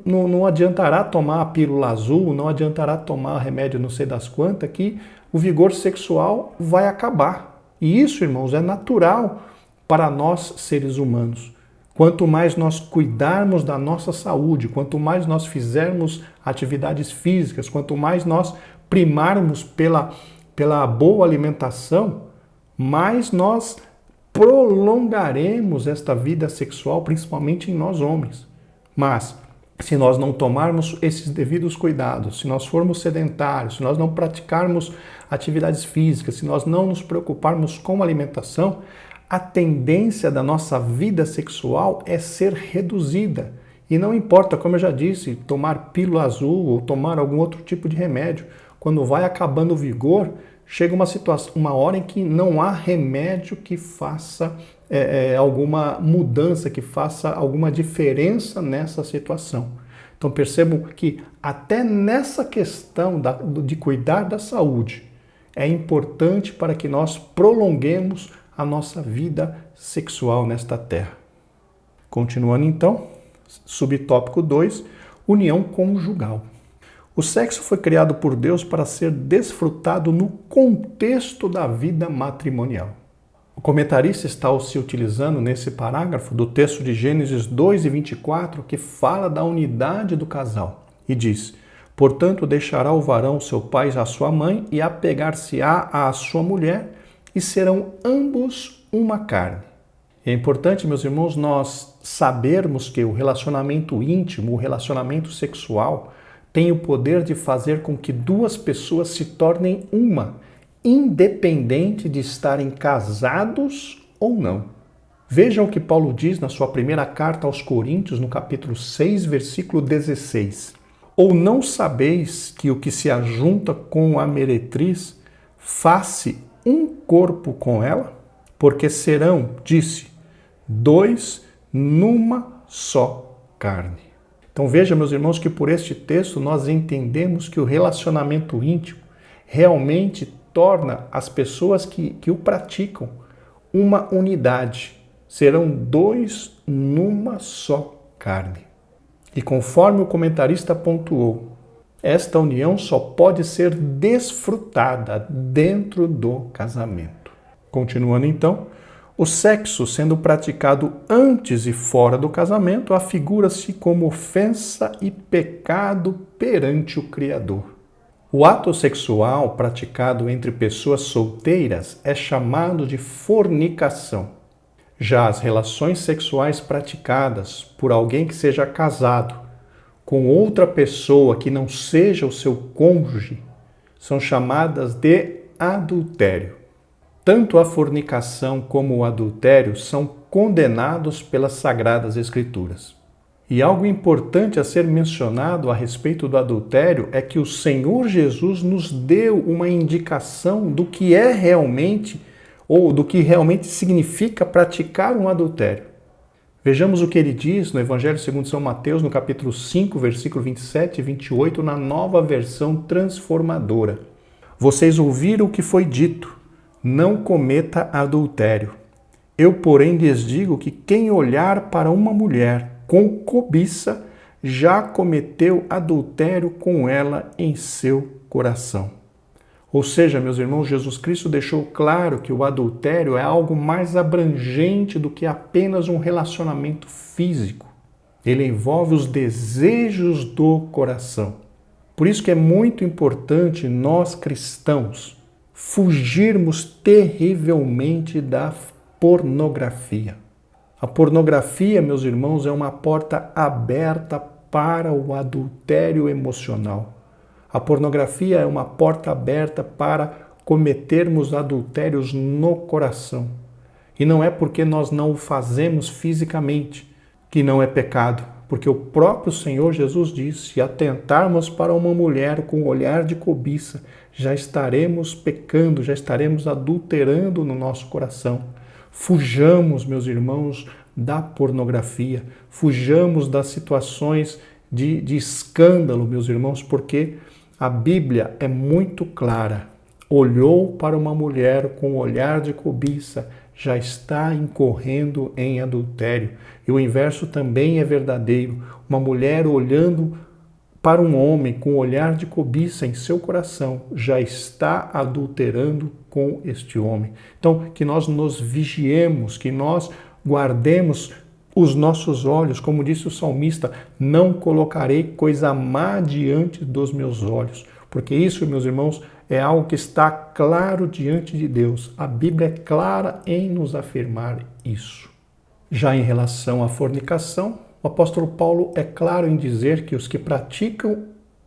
não adiantará tomar a pílula azul, não adiantará tomar remédio não sei das quantas, que o vigor sexual vai acabar. E isso, irmãos, é natural para nós, seres humanos. Quanto mais nós cuidarmos da nossa saúde, quanto mais nós fizermos atividades físicas, quanto mais nós primarmos pela boa alimentação, mais nós prolongaremos esta vida sexual, principalmente em nós homens. Mas, se nós não tomarmos esses devidos cuidados, se nós formos sedentários, se nós não praticarmos atividades físicas, se nós não nos preocuparmos com a alimentação, a tendência da nossa vida sexual é ser reduzida. E não importa, como eu já disse, tomar pílula azul ou tomar algum outro tipo de remédio. Quando vai acabando o vigor, chega uma hora em que não há remédio que faça alguma mudança, que faça alguma diferença nessa situação. Então percebam que até nessa questão de cuidar da saúde, é importante para que nós prolonguemos a nossa vida sexual nesta terra. Continuando então, subtópico 2, união conjugal. O sexo foi criado por Deus para ser desfrutado no contexto da vida matrimonial. O comentarista está se utilizando nesse parágrafo do texto de Gênesis 2:24, que fala da unidade do casal, e diz: portanto, deixará o varão seu pai e a sua mãe, e apegar-se-á à sua mulher, e serão ambos uma carne. É importante, meus irmãos, nós sabermos que o relacionamento íntimo, o relacionamento sexual, tem o poder de fazer com que duas pessoas se tornem uma, independente de estarem casados ou não. Vejam o que Paulo diz na sua primeira carta aos Coríntios, no capítulo 6, versículo 16. Ou não sabeis que o que se ajunta com a meretriz, faz-se um corpo com ela? Porque serão, disse, dois numa só carne. Então veja, meus irmãos, que por este texto nós entendemos que o relacionamento íntimo realmente torna as pessoas que o praticam uma unidade. Serão dois numa só carne. E conforme o comentarista pontuou, esta união só pode ser desfrutada dentro do casamento. Continuando então, o sexo sendo praticado antes e fora do casamento afigura-se como ofensa e pecado perante o Criador. O ato sexual praticado entre pessoas solteiras é chamado de fornicação. Já as relações sexuais praticadas por alguém que seja casado com outra pessoa que não seja o seu cônjuge são chamadas de adultério. Tanto a fornicação como o adultério são condenados pelas Sagradas Escrituras. E algo importante a ser mencionado a respeito do adultério é que o Senhor Jesus nos deu uma indicação do que é realmente, ou do que realmente significa praticar um adultério. Vejamos o que ele diz no Evangelho segundo São Mateus, no capítulo 5, versículo 27 e 28, na Nova Versão Transformadora. Vocês ouviram o que foi dito: não cometa adultério. Eu, porém, lhes digo que quem olhar para uma mulher com cobiça já cometeu adultério com ela em seu coração. Ou seja, meus irmãos, Jesus Cristo deixou claro que o adultério é algo mais abrangente do que apenas um relacionamento físico. Ele envolve os desejos do coração. Por isso que é muito importante nós cristãos fugirmos terrivelmente da pornografia. A pornografia, meus irmãos, é uma porta aberta para o adultério emocional. A pornografia é uma porta aberta para cometermos adultérios no coração. E não é porque nós não o fazemos fisicamente que não é pecado, porque o próprio Senhor Jesus disse: se atentarmos para uma mulher com olhar de cobiça, já estaremos pecando, já estaremos adulterando no nosso coração. Fujamos, meus irmãos, da pornografia, fujamos das situações de escândalo, meus irmãos, porque a Bíblia é muito clara. Olhou para uma mulher com olhar de cobiça, já está incorrendo em adultério. E o inverso também é verdadeiro. Uma mulher olhando para um homem com olhar de cobiça em seu coração, já está adulterando com este homem. Então, que nós nos vigiemos, que nós guardemos os nossos olhos, como disse o salmista: não colocarei coisa má diante dos meus olhos. Porque isso, meus irmãos, é algo que está claro diante de Deus. A Bíblia é clara em nos afirmar isso. Já em relação à fornicação, o apóstolo Paulo é claro em dizer que os que praticam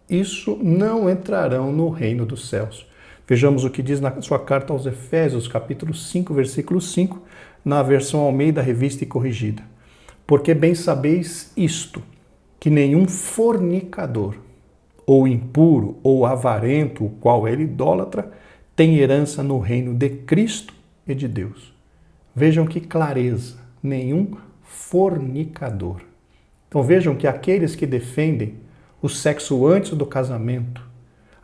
isso não entrarão no reino dos céus. Vejamos o que diz na sua carta aos Efésios, capítulo 5, versículo 5, na versão Almeida, Revista e Corrigida. Porque bem sabeis isto, que nenhum fornicador, ou impuro, ou avarento, o qual é idólatra, tem herança no reino de Cristo e de Deus. Vejam que clareza, nenhum fornicador. Então vejam que aqueles que defendem o sexo antes do casamento,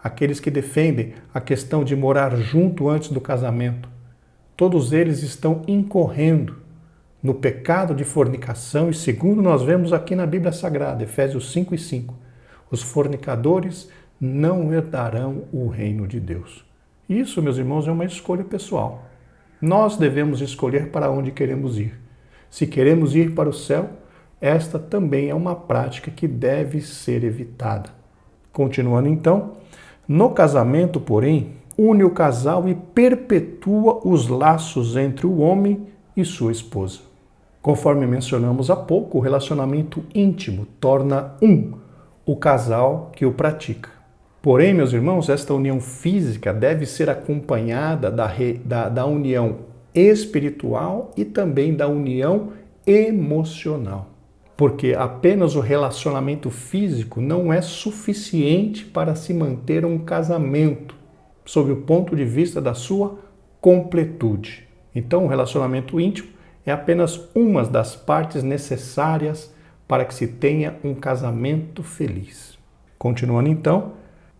aqueles que defendem a questão de morar junto antes do casamento, todos eles estão incorrendo no pecado de fornicação e, segundo nós vemos aqui na Bíblia Sagrada, Efésios 5:5, os fornicadores não herdarão o reino de Deus. Isso, meus irmãos, é uma escolha pessoal. Nós devemos escolher para onde queremos ir. Se queremos ir para o céu, esta também é uma prática que deve ser evitada. Continuando então, no casamento, porém, une o casal e perpetua os laços entre o homem e sua esposa. Conforme mencionamos há pouco, o relacionamento íntimo torna o casal que o pratica. Porém, meus irmãos, esta união física deve ser acompanhada da união espiritual e também da união emocional. Porque apenas o relacionamento físico não é suficiente para se manter um casamento, sob o ponto de vista da sua completude. Então, o relacionamento íntimo é apenas uma das partes necessárias para que se tenha um casamento feliz. Continuando então,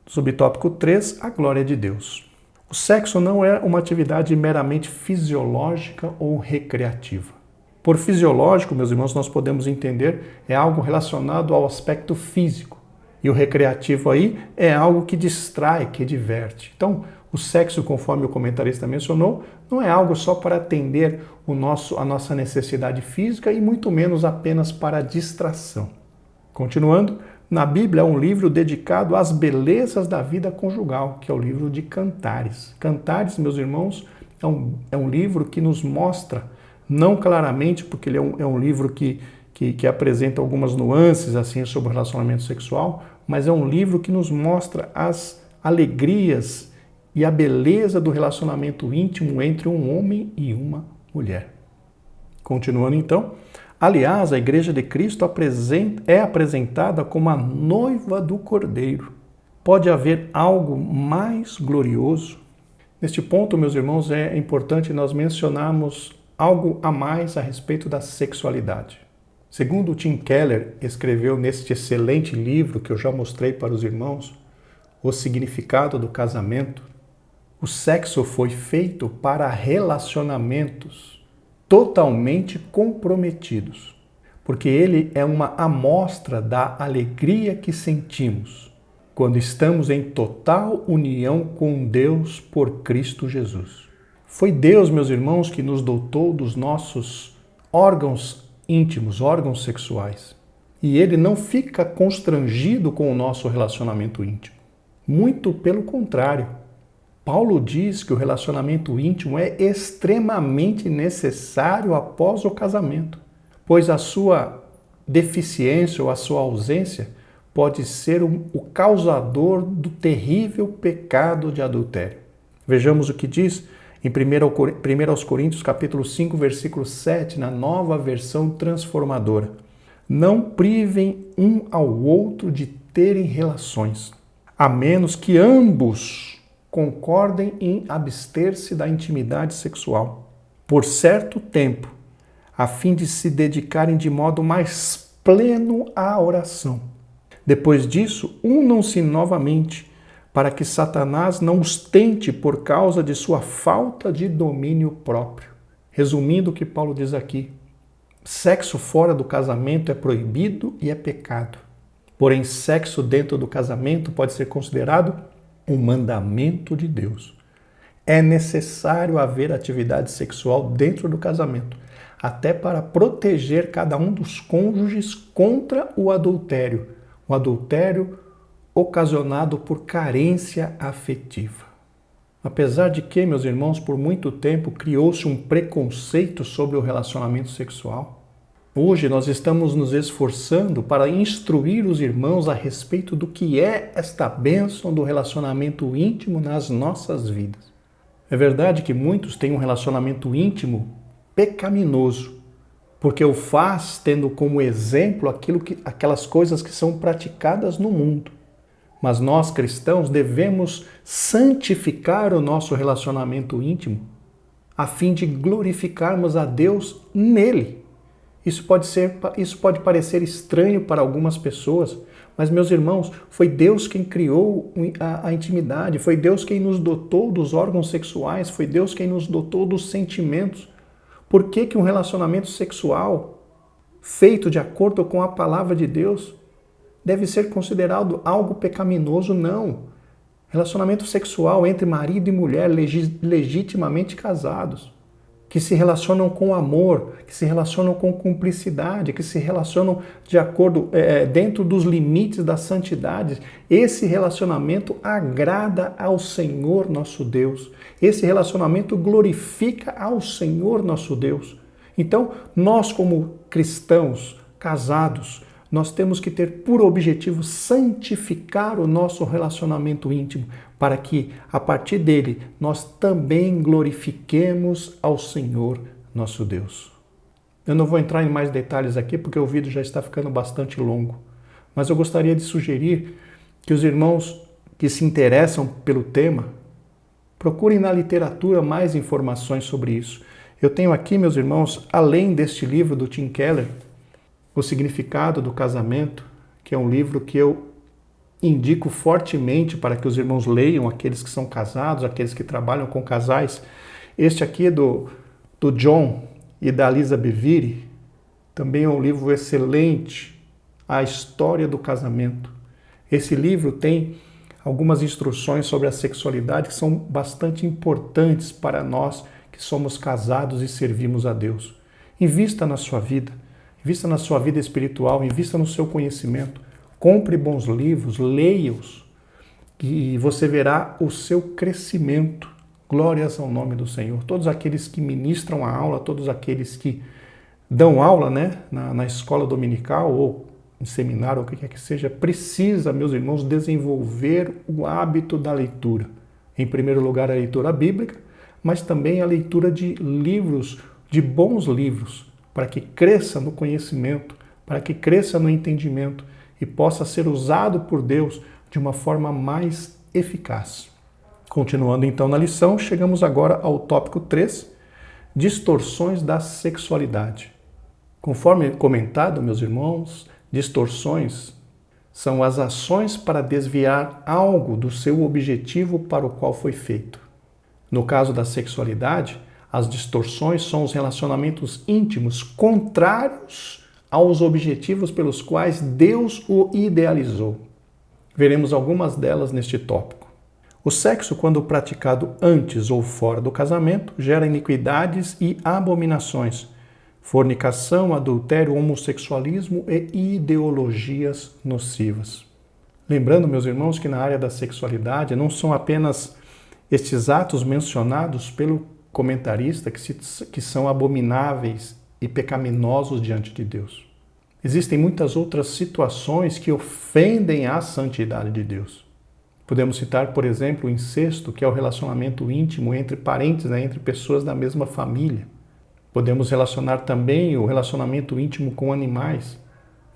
subtópico 3, a glória de Deus. O sexo não é uma atividade meramente fisiológica ou recreativa. Por fisiológico, meus irmãos, nós podemos entender, é algo relacionado ao aspecto físico. E o recreativo aí é algo que distrai, que diverte. Então, o sexo, conforme o comentarista mencionou, não é algo só para atender a nossa necessidade física e muito menos apenas para distração. Continuando, na Bíblia há um livro dedicado às belezas da vida conjugal, que é o livro de Cantares. Cantares, meus irmãos, é um livro que nos mostra, não claramente, porque ele é um livro que apresenta algumas nuances assim sobre o relacionamento sexual, mas é um livro que nos mostra as alegrias e a beleza do relacionamento íntimo entre um homem e uma mulher. Continuando então, aliás, a Igreja de Cristo é apresentada como a noiva do Cordeiro. Pode haver algo mais glorioso? Neste ponto, meus irmãos, é importante nós mencionarmos algo a mais a respeito da sexualidade. Segundo Tim Keller escreveu neste excelente livro que eu já mostrei para os irmãos, O Significado do Casamento, o sexo foi feito para relacionamentos totalmente comprometidos, porque ele é uma amostra da alegria que sentimos quando estamos em total união com Deus por Cristo Jesus. Foi Deus, meus irmãos, que nos dotou dos nossos órgãos íntimos, órgãos sexuais. E ele não fica constrangido com o nosso relacionamento íntimo. Muito pelo contrário. Paulo diz que o relacionamento íntimo é extremamente necessário após o casamento, pois a sua deficiência ou a sua ausência pode ser o causador do terrível pecado de adultério. Vejamos o que diz em 1 Coríntios capítulo 5, versículo 7, na Nova Versão Transformadora. Não privem um ao outro de terem relações, a menos que ambos concordem em abster-se da intimidade sexual por certo tempo, a fim de se dedicarem de modo mais pleno à oração. Depois disso, unam-se novamente, para que Satanás não os tente por causa de sua falta de domínio próprio. Resumindo o que Paulo diz aqui, sexo fora do casamento é proibido e é pecado. Porém, sexo dentro do casamento pode ser considerado um mandamento de Deus. É necessário haver atividade sexual dentro do casamento, até para proteger cada um dos cônjuges contra o adultério ocasionado por carência afetiva. Apesar de que, meus irmãos, por muito tempo criou-se um preconceito sobre o relacionamento sexual, hoje nós estamos nos esforçando para instruir os irmãos a respeito do que é esta bênção do relacionamento íntimo nas nossas vidas. É verdade que muitos têm um relacionamento íntimo pecaminoso, porque o faz tendo como exemplo aquelas coisas que são praticadas no mundo. Mas nós cristãos devemos santificar o nosso relacionamento íntimo a fim de glorificarmos a Deus nele Isso pode parecer estranho para algumas pessoas, mas, meus irmãos, foi Deus quem criou a intimidade, foi Deus quem nos dotou dos órgãos sexuais, foi Deus quem nos dotou dos sentimentos. Por que um relacionamento sexual feito de acordo com a palavra de Deus deve ser considerado algo pecaminoso? Não. Relacionamento sexual entre marido e mulher legitimamente casados, que se relacionam com amor, que se relacionam com cumplicidade, que se relacionam de acordo, dentro dos limites da santidade. Esse relacionamento agrada ao Senhor nosso Deus. Esse relacionamento glorifica ao Senhor nosso Deus. Então, nós como cristãos casados, nós temos que ter por objetivo santificar o nosso relacionamento íntimo, para que, a partir dele, nós também glorifiquemos ao Senhor nosso Deus. Eu não vou entrar em mais detalhes aqui, porque o vídeo já está ficando bastante longo, mas eu gostaria de sugerir que os irmãos que se interessam pelo tema procurem na literatura mais informações sobre isso. Eu tenho aqui, meus irmãos, além deste livro do Tim Keller, O Significado do Casamento, que é um livro que eu indico fortemente para que os irmãos leiam, aqueles que são casados, aqueles que trabalham com casais. Este aqui é do John e da Lisa Bevere, também é um livro excelente, A História do Casamento. Esse livro tem algumas instruções sobre a sexualidade que são bastante importantes para nós que somos casados e servimos a Deus. Invista na sua vida espiritual, invista no seu conhecimento. Compre bons livros, leia-os e você verá o seu crescimento. Glórias ao nome do Senhor. Todos aqueles que ministram a aula, todos aqueles que dão aula, na escola dominical ou em seminário, ou o que quer que seja, precisa, meus irmãos, desenvolver o hábito da leitura. Em primeiro lugar, a leitura bíblica, mas também a leitura de livros, de bons livros, para que cresça no conhecimento, para que cresça no entendimento e possa ser usado por Deus de uma forma mais eficaz. Continuando então na lição, chegamos agora ao tópico 3, distorções da sexualidade. Conforme comentado, meus irmãos, distorções são as ações para desviar algo do seu objetivo para o qual foi feito. No caso da sexualidade, as distorções são os relacionamentos íntimos contrários aos objetivos pelos quais Deus o idealizou. Veremos algumas delas neste tópico. O sexo, quando praticado antes ou fora do casamento, gera iniquidades e abominações, fornicação, adultério, homossexualismo e ideologias nocivas. Lembrando, meus irmãos, que na área da sexualidade não são apenas estes atos mencionados pelo comentarista que são abomináveis e pecaminosos diante de Deus. Existem muitas outras situações que ofendem a santidade de Deus. Podemos citar, por exemplo, o incesto, que é o relacionamento íntimo entre parentes, entre pessoas da mesma família. Podemos relacionar também o relacionamento íntimo com animais.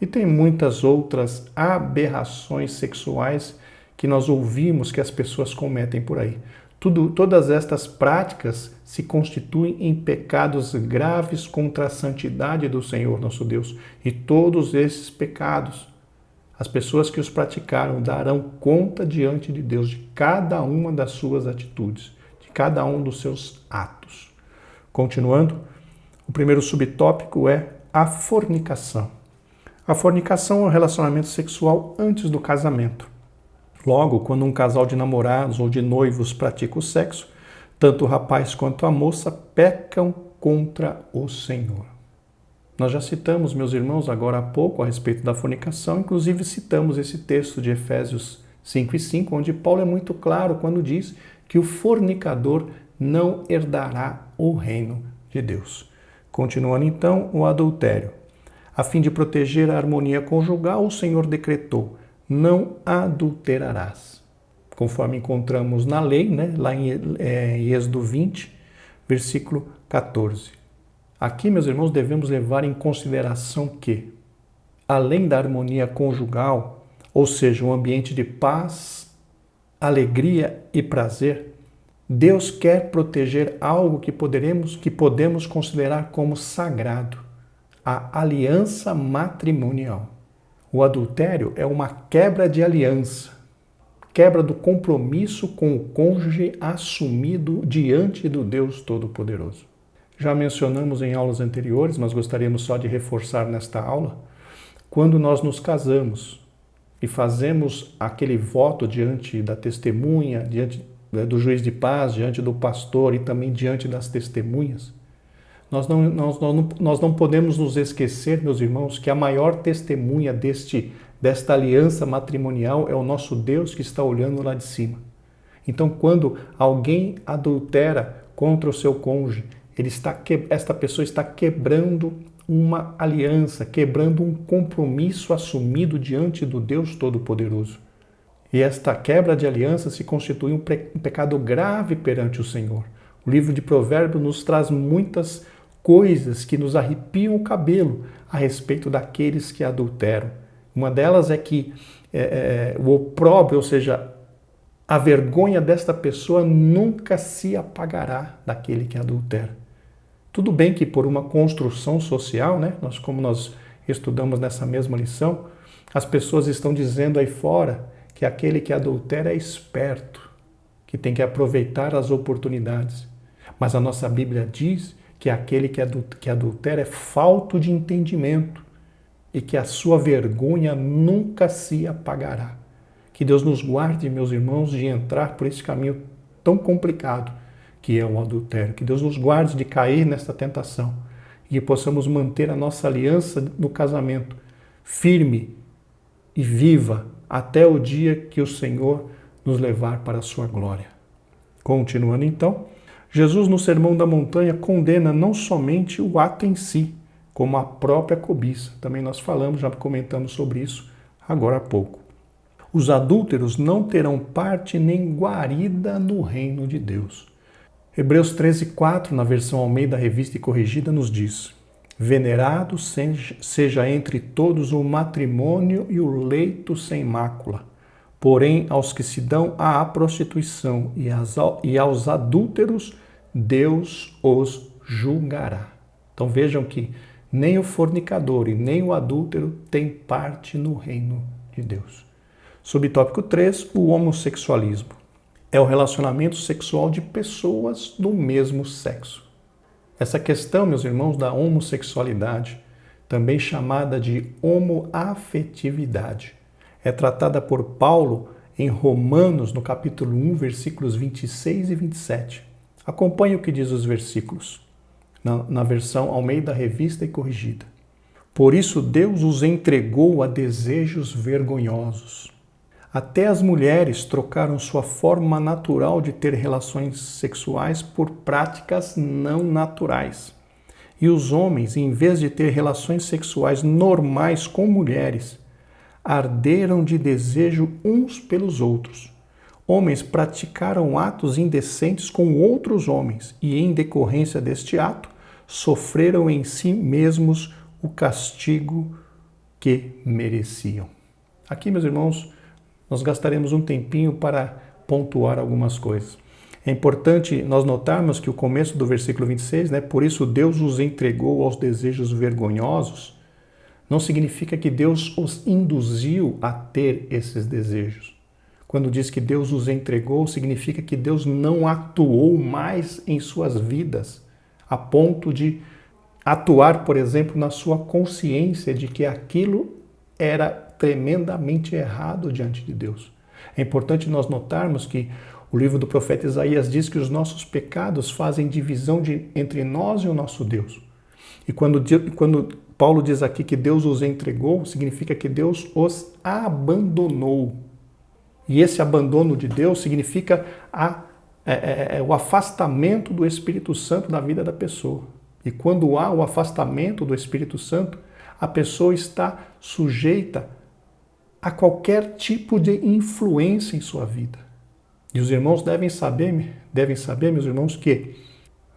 E tem muitas outras aberrações sexuais que nós ouvimos que as pessoas cometem por aí. Todas estas práticas se constituem em pecados graves contra a santidade do Senhor nosso Deus. E todos esses pecados, as pessoas que os praticaram darão conta diante de Deus de cada uma das suas atitudes, de cada um dos seus atos. Continuando, o primeiro subtópico é a fornicação. A fornicação é um relacionamento sexual antes do casamento. Logo, quando um casal de namorados ou de noivos pratica o sexo, tanto o rapaz quanto a moça pecam contra o Senhor. Nós já citamos, meus irmãos, agora há pouco a respeito da fornicação, inclusive citamos esse texto de Efésios 5:5, onde Paulo é muito claro quando diz que o fornicador não herdará o reino de Deus. Continuando então, o adultério. A fim de proteger a harmonia conjugal, o Senhor decretou: não adulterarás. Conforme encontramos na lei, lá em Êxodo 20, versículo 14. Aqui, meus irmãos, devemos levar em consideração que, além da harmonia conjugal, ou seja, um ambiente de paz, alegria e prazer, Deus quer proteger algo que podemos considerar como sagrado, a aliança matrimonial. O adultério é uma quebra de aliança, quebra do compromisso com o cônjuge assumido diante do Deus Todo-Poderoso. Já mencionamos em aulas anteriores, mas gostaríamos só de reforçar nesta aula, quando nós nos casamos e fazemos aquele voto diante da testemunha, diante do juiz de paz, diante do pastor e também diante das testemunhas, nós não podemos nos esquecer, meus irmãos, que a maior testemunha desta aliança matrimonial é o nosso Deus que está olhando lá de cima. Então, quando alguém adultera contra o seu cônjuge, esta pessoa está quebrando uma aliança, quebrando um compromisso assumido diante do Deus Todo-Poderoso. E esta quebra de aliança se constitui um pecado grave perante o Senhor. O livro de Provérbios nos traz muitas coisas que nos arrepiam o cabelo a respeito daqueles que adulteram. Uma delas é que o opróbrio, ou seja, a vergonha desta pessoa nunca se apagará daquele que adultera. Tudo bem que por uma construção social, né, como nós estudamos nessa mesma lição, as pessoas estão dizendo aí fora que aquele que adultera é esperto, que tem que aproveitar as oportunidades. Mas a nossa Bíblia diz que aquele que adultera é falto de entendimento e que a sua vergonha nunca se apagará. Que Deus nos guarde, meus irmãos, de entrar por esse caminho tão complicado que é o adultério. Que Deus nos guarde de cair nesta tentação e que possamos manter a nossa aliança no casamento firme e viva até o dia que o Senhor nos levar para a sua glória. Continuando então, Jesus no Sermão da Montanha condena não somente o ato em si, como a própria cobiça. Também nós falamos, já comentamos sobre isso agora há pouco. Os adúlteros não terão parte nem guarida no reino de Deus. Hebreus 13:4, na versão Almeida Revista e Corrigida, nos diz: venerado seja entre todos o matrimônio e o leito sem mácula. Porém, aos que se dão à prostituição e aos adúlteros, Deus os julgará. Então vejam que nem o fornicador e nem o adúltero têm parte no reino de Deus. Subtópico 3, o homossexualismo. É o relacionamento sexual de pessoas do mesmo sexo. Essa questão, meus irmãos, da homossexualidade, também chamada de homoafetividade, é tratada por Paulo em Romanos, no capítulo 1, versículos 26 e 27. Acompanhe o que diz os versículos, na versão Almeida Revista e Corrigida. Por isso Deus os entregou a desejos vergonhosos. Até as mulheres trocaram sua forma natural de ter relações sexuais por práticas não naturais. E os homens, em vez de ter relações sexuais normais com mulheres, arderam de desejo uns pelos outros. Homens praticaram atos indecentes com outros homens e, em decorrência deste ato, sofreram em si mesmos o castigo que mereciam. Aqui, meus irmãos, nós gastaremos um tempinho para pontuar algumas coisas. É importante nós notarmos que o começo do versículo 26, por isso Deus os entregou aos desejos vergonhosos, não significa que Deus os induziu a ter esses desejos. Quando diz que Deus os entregou, significa que Deus não atuou mais em suas vidas, a ponto de atuar, por exemplo, na sua consciência de que aquilo era tremendamente errado diante de Deus. É importante nós notarmos que o livro do profeta Isaías diz que os nossos pecados fazem divisão entre nós e o nosso Deus. E quando Paulo diz aqui que Deus os entregou, significa que Deus os abandonou. E esse abandono de Deus significa o afastamento do Espírito Santo da vida da pessoa. E quando há o afastamento do Espírito Santo, a pessoa está sujeita a qualquer tipo de influência em sua vida. E os irmãos devem saber, meus irmãos, que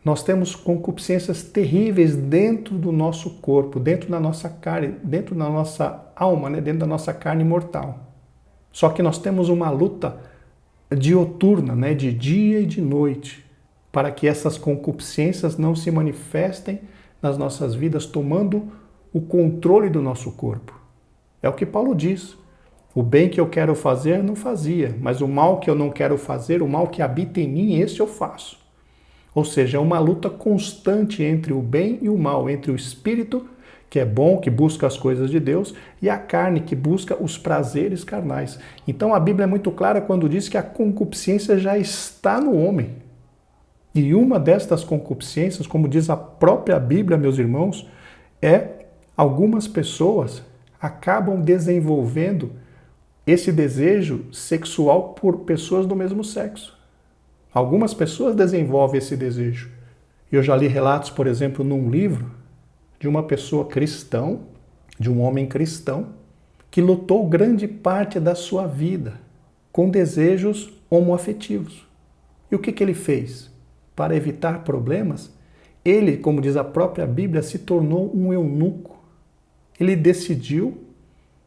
nós temos concupiscências terríveis dentro do nosso corpo, dentro da nossa carne, dentro da nossa alma, dentro da nossa carne mortal. Só que nós temos uma luta dioturna, de dia e de noite, para que essas concupiscências não se manifestem nas nossas vidas, tomando o controle do nosso corpo. É o que Paulo diz. O bem que eu quero fazer, não fazia, mas o mal que eu não quero fazer, o mal que habita em mim, esse eu faço. Ou seja, é uma luta constante entre o bem e o mal, entre o espírito, que é bom, que busca as coisas de Deus, e a carne, que busca os prazeres carnais. Então a Bíblia é muito clara quando diz que a concupiscência já está no homem. E uma destas concupiscências, como diz a própria Bíblia, meus irmãos, é algumas pessoas acabam desenvolvendo esse desejo sexual por pessoas do mesmo sexo. Algumas pessoas desenvolvem esse desejo. Eu já li relatos, por exemplo, num livro, de uma pessoa cristã, de um homem cristão, que lutou grande parte da sua vida com desejos homoafetivos. E o que ele fez? Para evitar problemas, ele, como diz a própria Bíblia, se tornou um eunuco. Ele decidiu,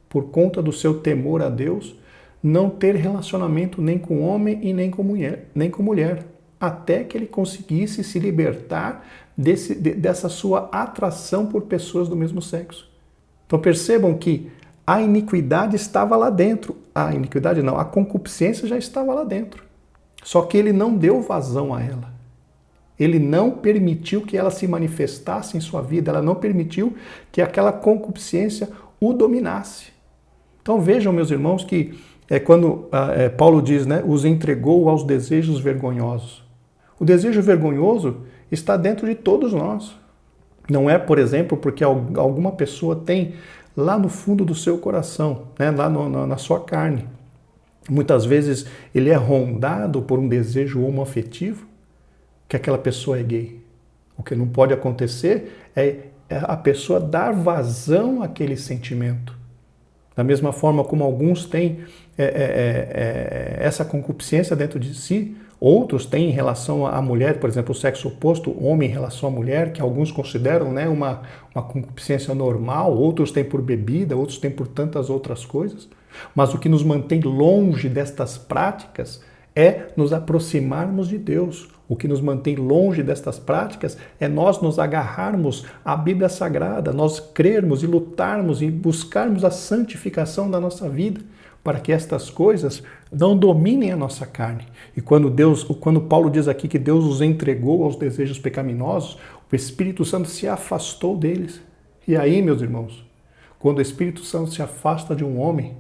por conta do seu temor a Deus, não ter relacionamento nem com homem e nem com mulher, até que ele conseguisse se libertar dessa sua atração por pessoas do mesmo sexo. Então percebam que a iniquidade estava lá dentro. A concupiscência já estava lá dentro. Só que ele não deu vazão a ela. Ele não permitiu que ela se manifestasse em sua vida, ela não permitiu que aquela concupiscência o dominasse. Então vejam, meus irmãos, que quando Paulo diz, né, os entregou aos desejos vergonhosos. O desejo vergonhoso está dentro de todos nós. Não é, por exemplo, porque alguma pessoa tem lá no fundo do seu coração, né, lá na sua carne. Muitas vezes ele é rondado por um desejo homoafetivo, que aquela pessoa é gay. O que não pode acontecer é a pessoa dar vazão àquele sentimento. Da mesma forma como alguns têm essa concupiscência dentro de si, outros têm em relação à mulher, por exemplo, o sexo oposto, o homem em relação à mulher, que alguns consideram, né, uma concupiscência normal, outros têm por bebida, outros têm por tantas outras coisas. Mas o que nos mantém longe destas práticas é nos aproximarmos de Deus. O que nos mantém longe destas práticas é nós nos agarrarmos à Bíblia Sagrada, nós crermos e lutarmos e buscarmos a santificação da nossa vida, para que estas coisas não dominem a nossa carne. E quando Paulo diz aqui que Deus os entregou aos desejos pecaminosos, o Espírito Santo se afastou deles. E aí, meus irmãos, quando o Espírito Santo se afasta de um homem,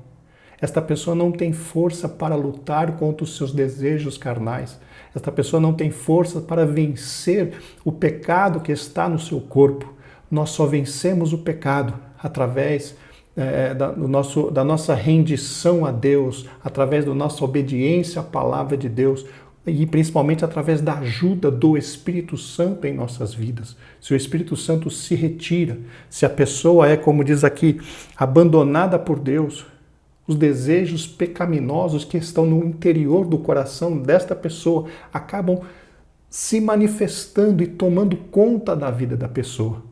esta pessoa não tem força para lutar contra os seus desejos carnais. Esta pessoa não tem força para vencer o pecado que está no seu corpo. Nós só vencemos o pecado através da nossa rendição a Deus, através da nossa obediência à palavra de Deus e principalmente através da ajuda do Espírito Santo em nossas vidas. Se o Espírito Santo se retira, se a pessoa é, como diz aqui, abandonada por Deus, os desejos pecaminosos que estão no interior do coração desta pessoa acabam se manifestando e tomando conta da vida da pessoa.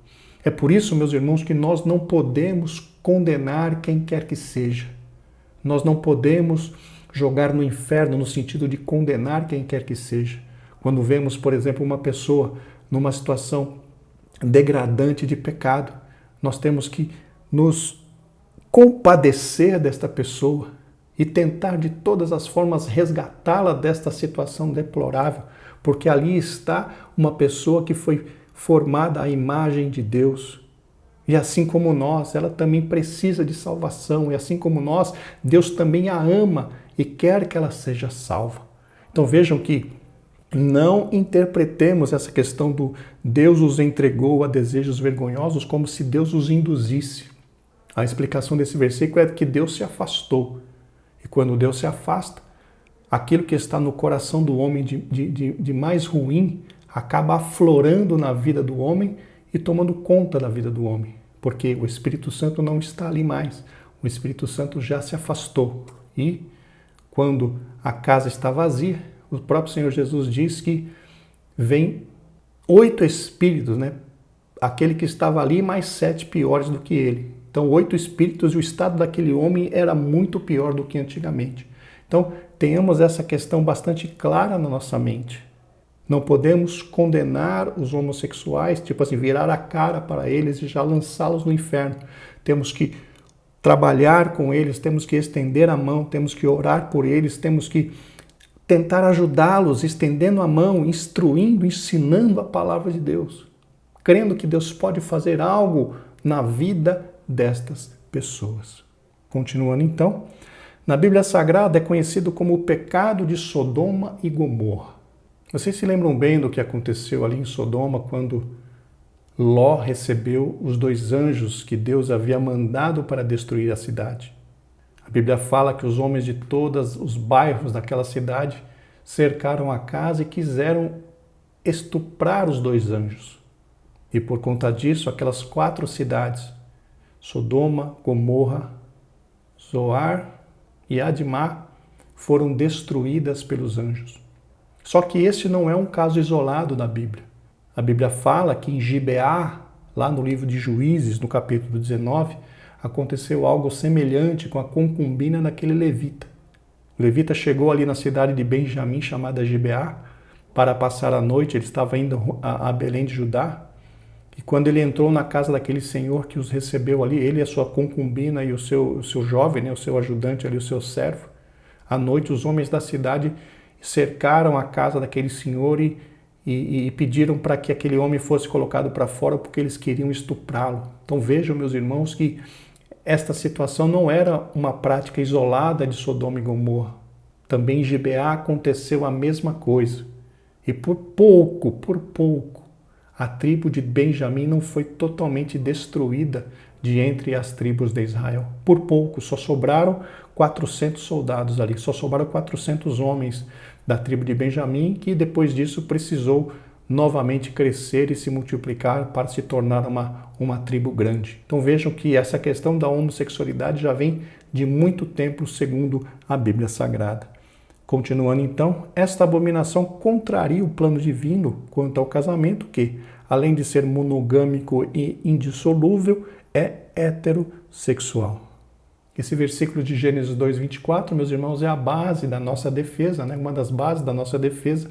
É por isso, meus irmãos, que nós não podemos condenar quem quer que seja. Nós não podemos jogar no inferno no sentido de condenar quem quer que seja. Quando vemos, por exemplo, uma pessoa numa situação degradante de pecado, nós temos que nos compadecer desta pessoa e tentar de todas as formas resgatá-la desta situação deplorável, porque ali está uma pessoa que foi formada à imagem de Deus. E assim como nós, ela também precisa de salvação, e assim como nós, Deus também a ama e quer que ela seja salva. Então vejam que não interpretemos essa questão do Deus os entregou a desejos vergonhosos como se Deus os induzisse. A explicação desse versículo é que Deus se afastou. E quando Deus se afasta, aquilo que está no coração do homem de mais ruim acaba aflorando na vida do homem e tomando conta da vida do homem. Porque o Espírito Santo não está ali mais. O Espírito Santo já se afastou. E quando a casa está vazia, o próprio Senhor Jesus diz que vem 8 espíritos, né? Aquele que estava ali mais 7 piores do que ele. Então, 8 espíritos e o estado daquele homem era muito pior do que antigamente. Então, tenhamos essa questão bastante clara na nossa mente. Não podemos condenar os homossexuais, tipo assim, virar a cara para eles e já lançá-los no inferno. Temos que trabalhar com eles, temos que estender a mão, temos que orar por eles, temos que tentar ajudá-los, estendendo a mão, instruindo, ensinando a palavra de Deus, crendo que Deus pode fazer algo na vida destas pessoas. Continuando então, na Bíblia Sagrada é conhecido como o pecado de Sodoma e Gomorra. Vocês se lembram bem do que aconteceu ali em Sodoma quando Ló recebeu os 2 anjos que Deus havia mandado para destruir a cidade? A Bíblia fala que os homens de todos os bairros daquela cidade cercaram a casa e quiseram estuprar os 2 anjos. E por conta disso, aquelas 4 cidades, Sodoma, Gomorra, Zoar e Admá, foram destruídas pelos anjos. Só que esse não é um caso isolado da Bíblia. A Bíblia fala que em Gibeá, lá no livro de Juízes, no capítulo 19, aconteceu algo semelhante com a concubina daquele levita. O levita chegou ali na cidade de Benjamim, chamada Gibeá, para passar a noite. Ele estava indo a Belém de Judá. E quando ele entrou na casa daquele senhor que os recebeu ali, ele e a sua concubina e o seu jovem, o seu ajudante ali, o seu servo, à noite os homens da cidade cercaram a casa daquele senhor e pediram para que aquele homem fosse colocado para fora porque eles queriam estuprá-lo. Então vejam, meus irmãos, que esta situação não era uma prática isolada de Sodoma e Gomorra. Também em Gibeá aconteceu a mesma coisa. E por pouco, a tribo de Benjamim não foi totalmente destruída de entre as tribos de Israel. Por pouco, só sobraram 400 soldados ali, só sobraram 400 homens da tribo de Benjamim, que depois disso precisou novamente crescer e se multiplicar para se tornar uma tribo grande. Então vejam que essa questão da homossexualidade já vem de muito tempo, segundo a Bíblia Sagrada. Continuando então, esta abominação contraria o plano divino quanto ao casamento, que, além de ser monogâmico e indissolúvel, é heterossexual. Esse versículo de Gênesis 2:24, meus irmãos, é a base da nossa defesa, né? Uma das bases da nossa defesa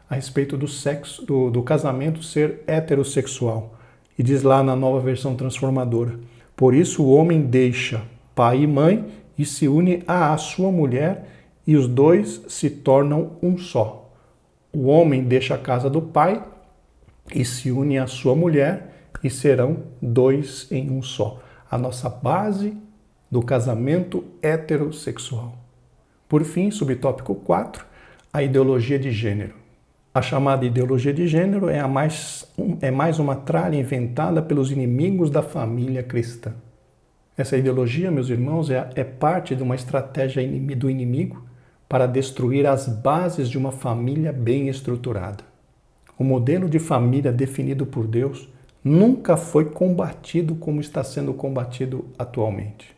a respeito do sexo, do casamento ser heterossexual. E diz lá na Nova Versão Transformadora: por isso o homem deixa pai e mãe e se une à sua mulher, e os 2 se tornam um só. O homem deixa a casa do pai e se une à sua mulher, e serão 2 em um só. A nossa base do casamento heterossexual. Por fim, subtópico 4, a ideologia de gênero. A chamada ideologia de gênero é mais uma tralha inventada pelos inimigos da família cristã. Essa ideologia, meus irmãos, é parte de uma estratégia do inimigo para destruir as bases de uma família bem estruturada. O modelo de família definido por Deus nunca foi combatido como está sendo combatido atualmente.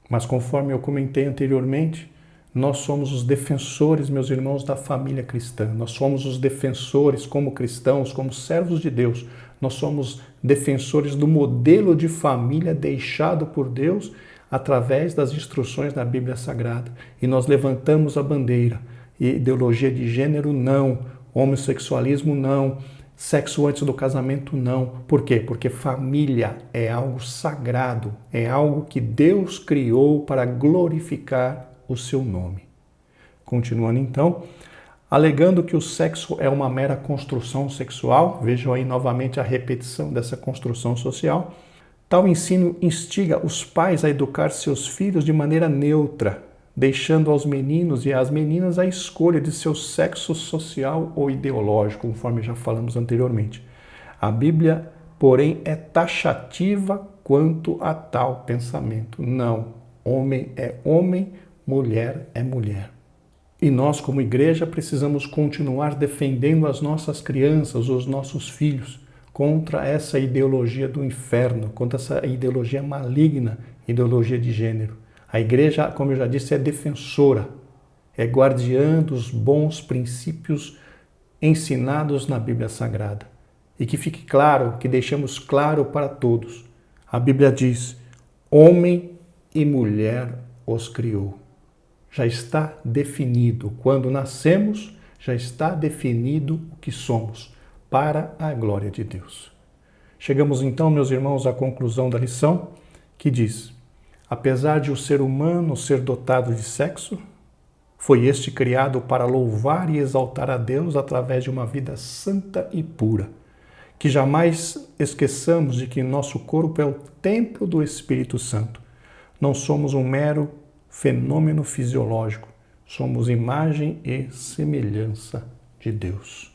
Mas conforme eu comentei anteriormente, nós somos os defensores, meus irmãos, da família cristã. Nós somos os defensores como cristãos, como servos de Deus. Nós somos defensores do modelo de família deixado por Deus através das instruções da Bíblia Sagrada. E nós levantamos a bandeira. Ideologia de gênero, não. Homossexualismo, não. Sexo antes do casamento, não. Por quê? Porque família é algo sagrado, é algo que Deus criou para glorificar o seu nome. Continuando então, alegando que o sexo é uma mera construção sexual, vejam aí novamente a repetição dessa construção social, tal ensino instiga os pais a educar seus filhos de maneira neutra, deixando aos meninos e às meninas a escolha de seu sexo social ou ideológico, conforme já falamos anteriormente. A Bíblia, porém, é taxativa quanto a tal pensamento. Não, homem é homem, mulher é mulher. E nós, como igreja, precisamos continuar defendendo as nossas crianças, os nossos filhos, contra essa ideologia do inferno, contra essa ideologia maligna, ideologia de gênero. A igreja, como eu já disse, é defensora, é guardiã dos bons princípios ensinados na Bíblia Sagrada. E que fique claro, que deixemos claro para todos. A Bíblia diz: homem e mulher os criou. Já está definido. Quando nascemos, Já está definido o que somos, para a glória de Deus. Chegamos então, meus irmãos, à conclusão da lição, que diz: apesar de o ser humano ser dotado de sexo, foi este criado para louvar e exaltar a Deus através de uma vida santa e pura. Que jamais esqueçamos de que nosso corpo é o templo do Espírito Santo. Não somos um mero fenômeno fisiológico, somos imagem e semelhança de Deus.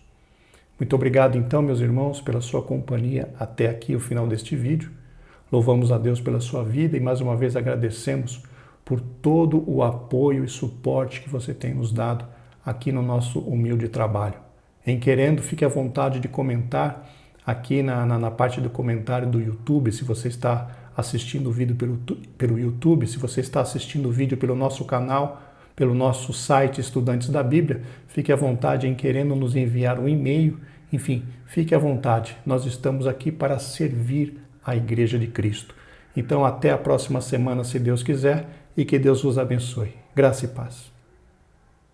Muito obrigado então, meus irmãos, pela sua companhia até aqui o final deste vídeo. Louvamos a Deus pela sua vida e mais uma vez agradecemos por todo o apoio e suporte que você tem nos dado aqui no nosso humilde trabalho. Em querendo, fique à vontade de comentar aqui na parte do comentário do YouTube, se você está assistindo o vídeo pelo YouTube, se você está assistindo o vídeo pelo nosso canal, pelo nosso site Estudantes da Bíblia, fique à vontade em querendo nos enviar um e-mail, enfim, fique à vontade. Nós estamos aqui para servir a Igreja de Cristo. Então, até a próxima semana, se Deus quiser, e que Deus vos abençoe. Graça e paz.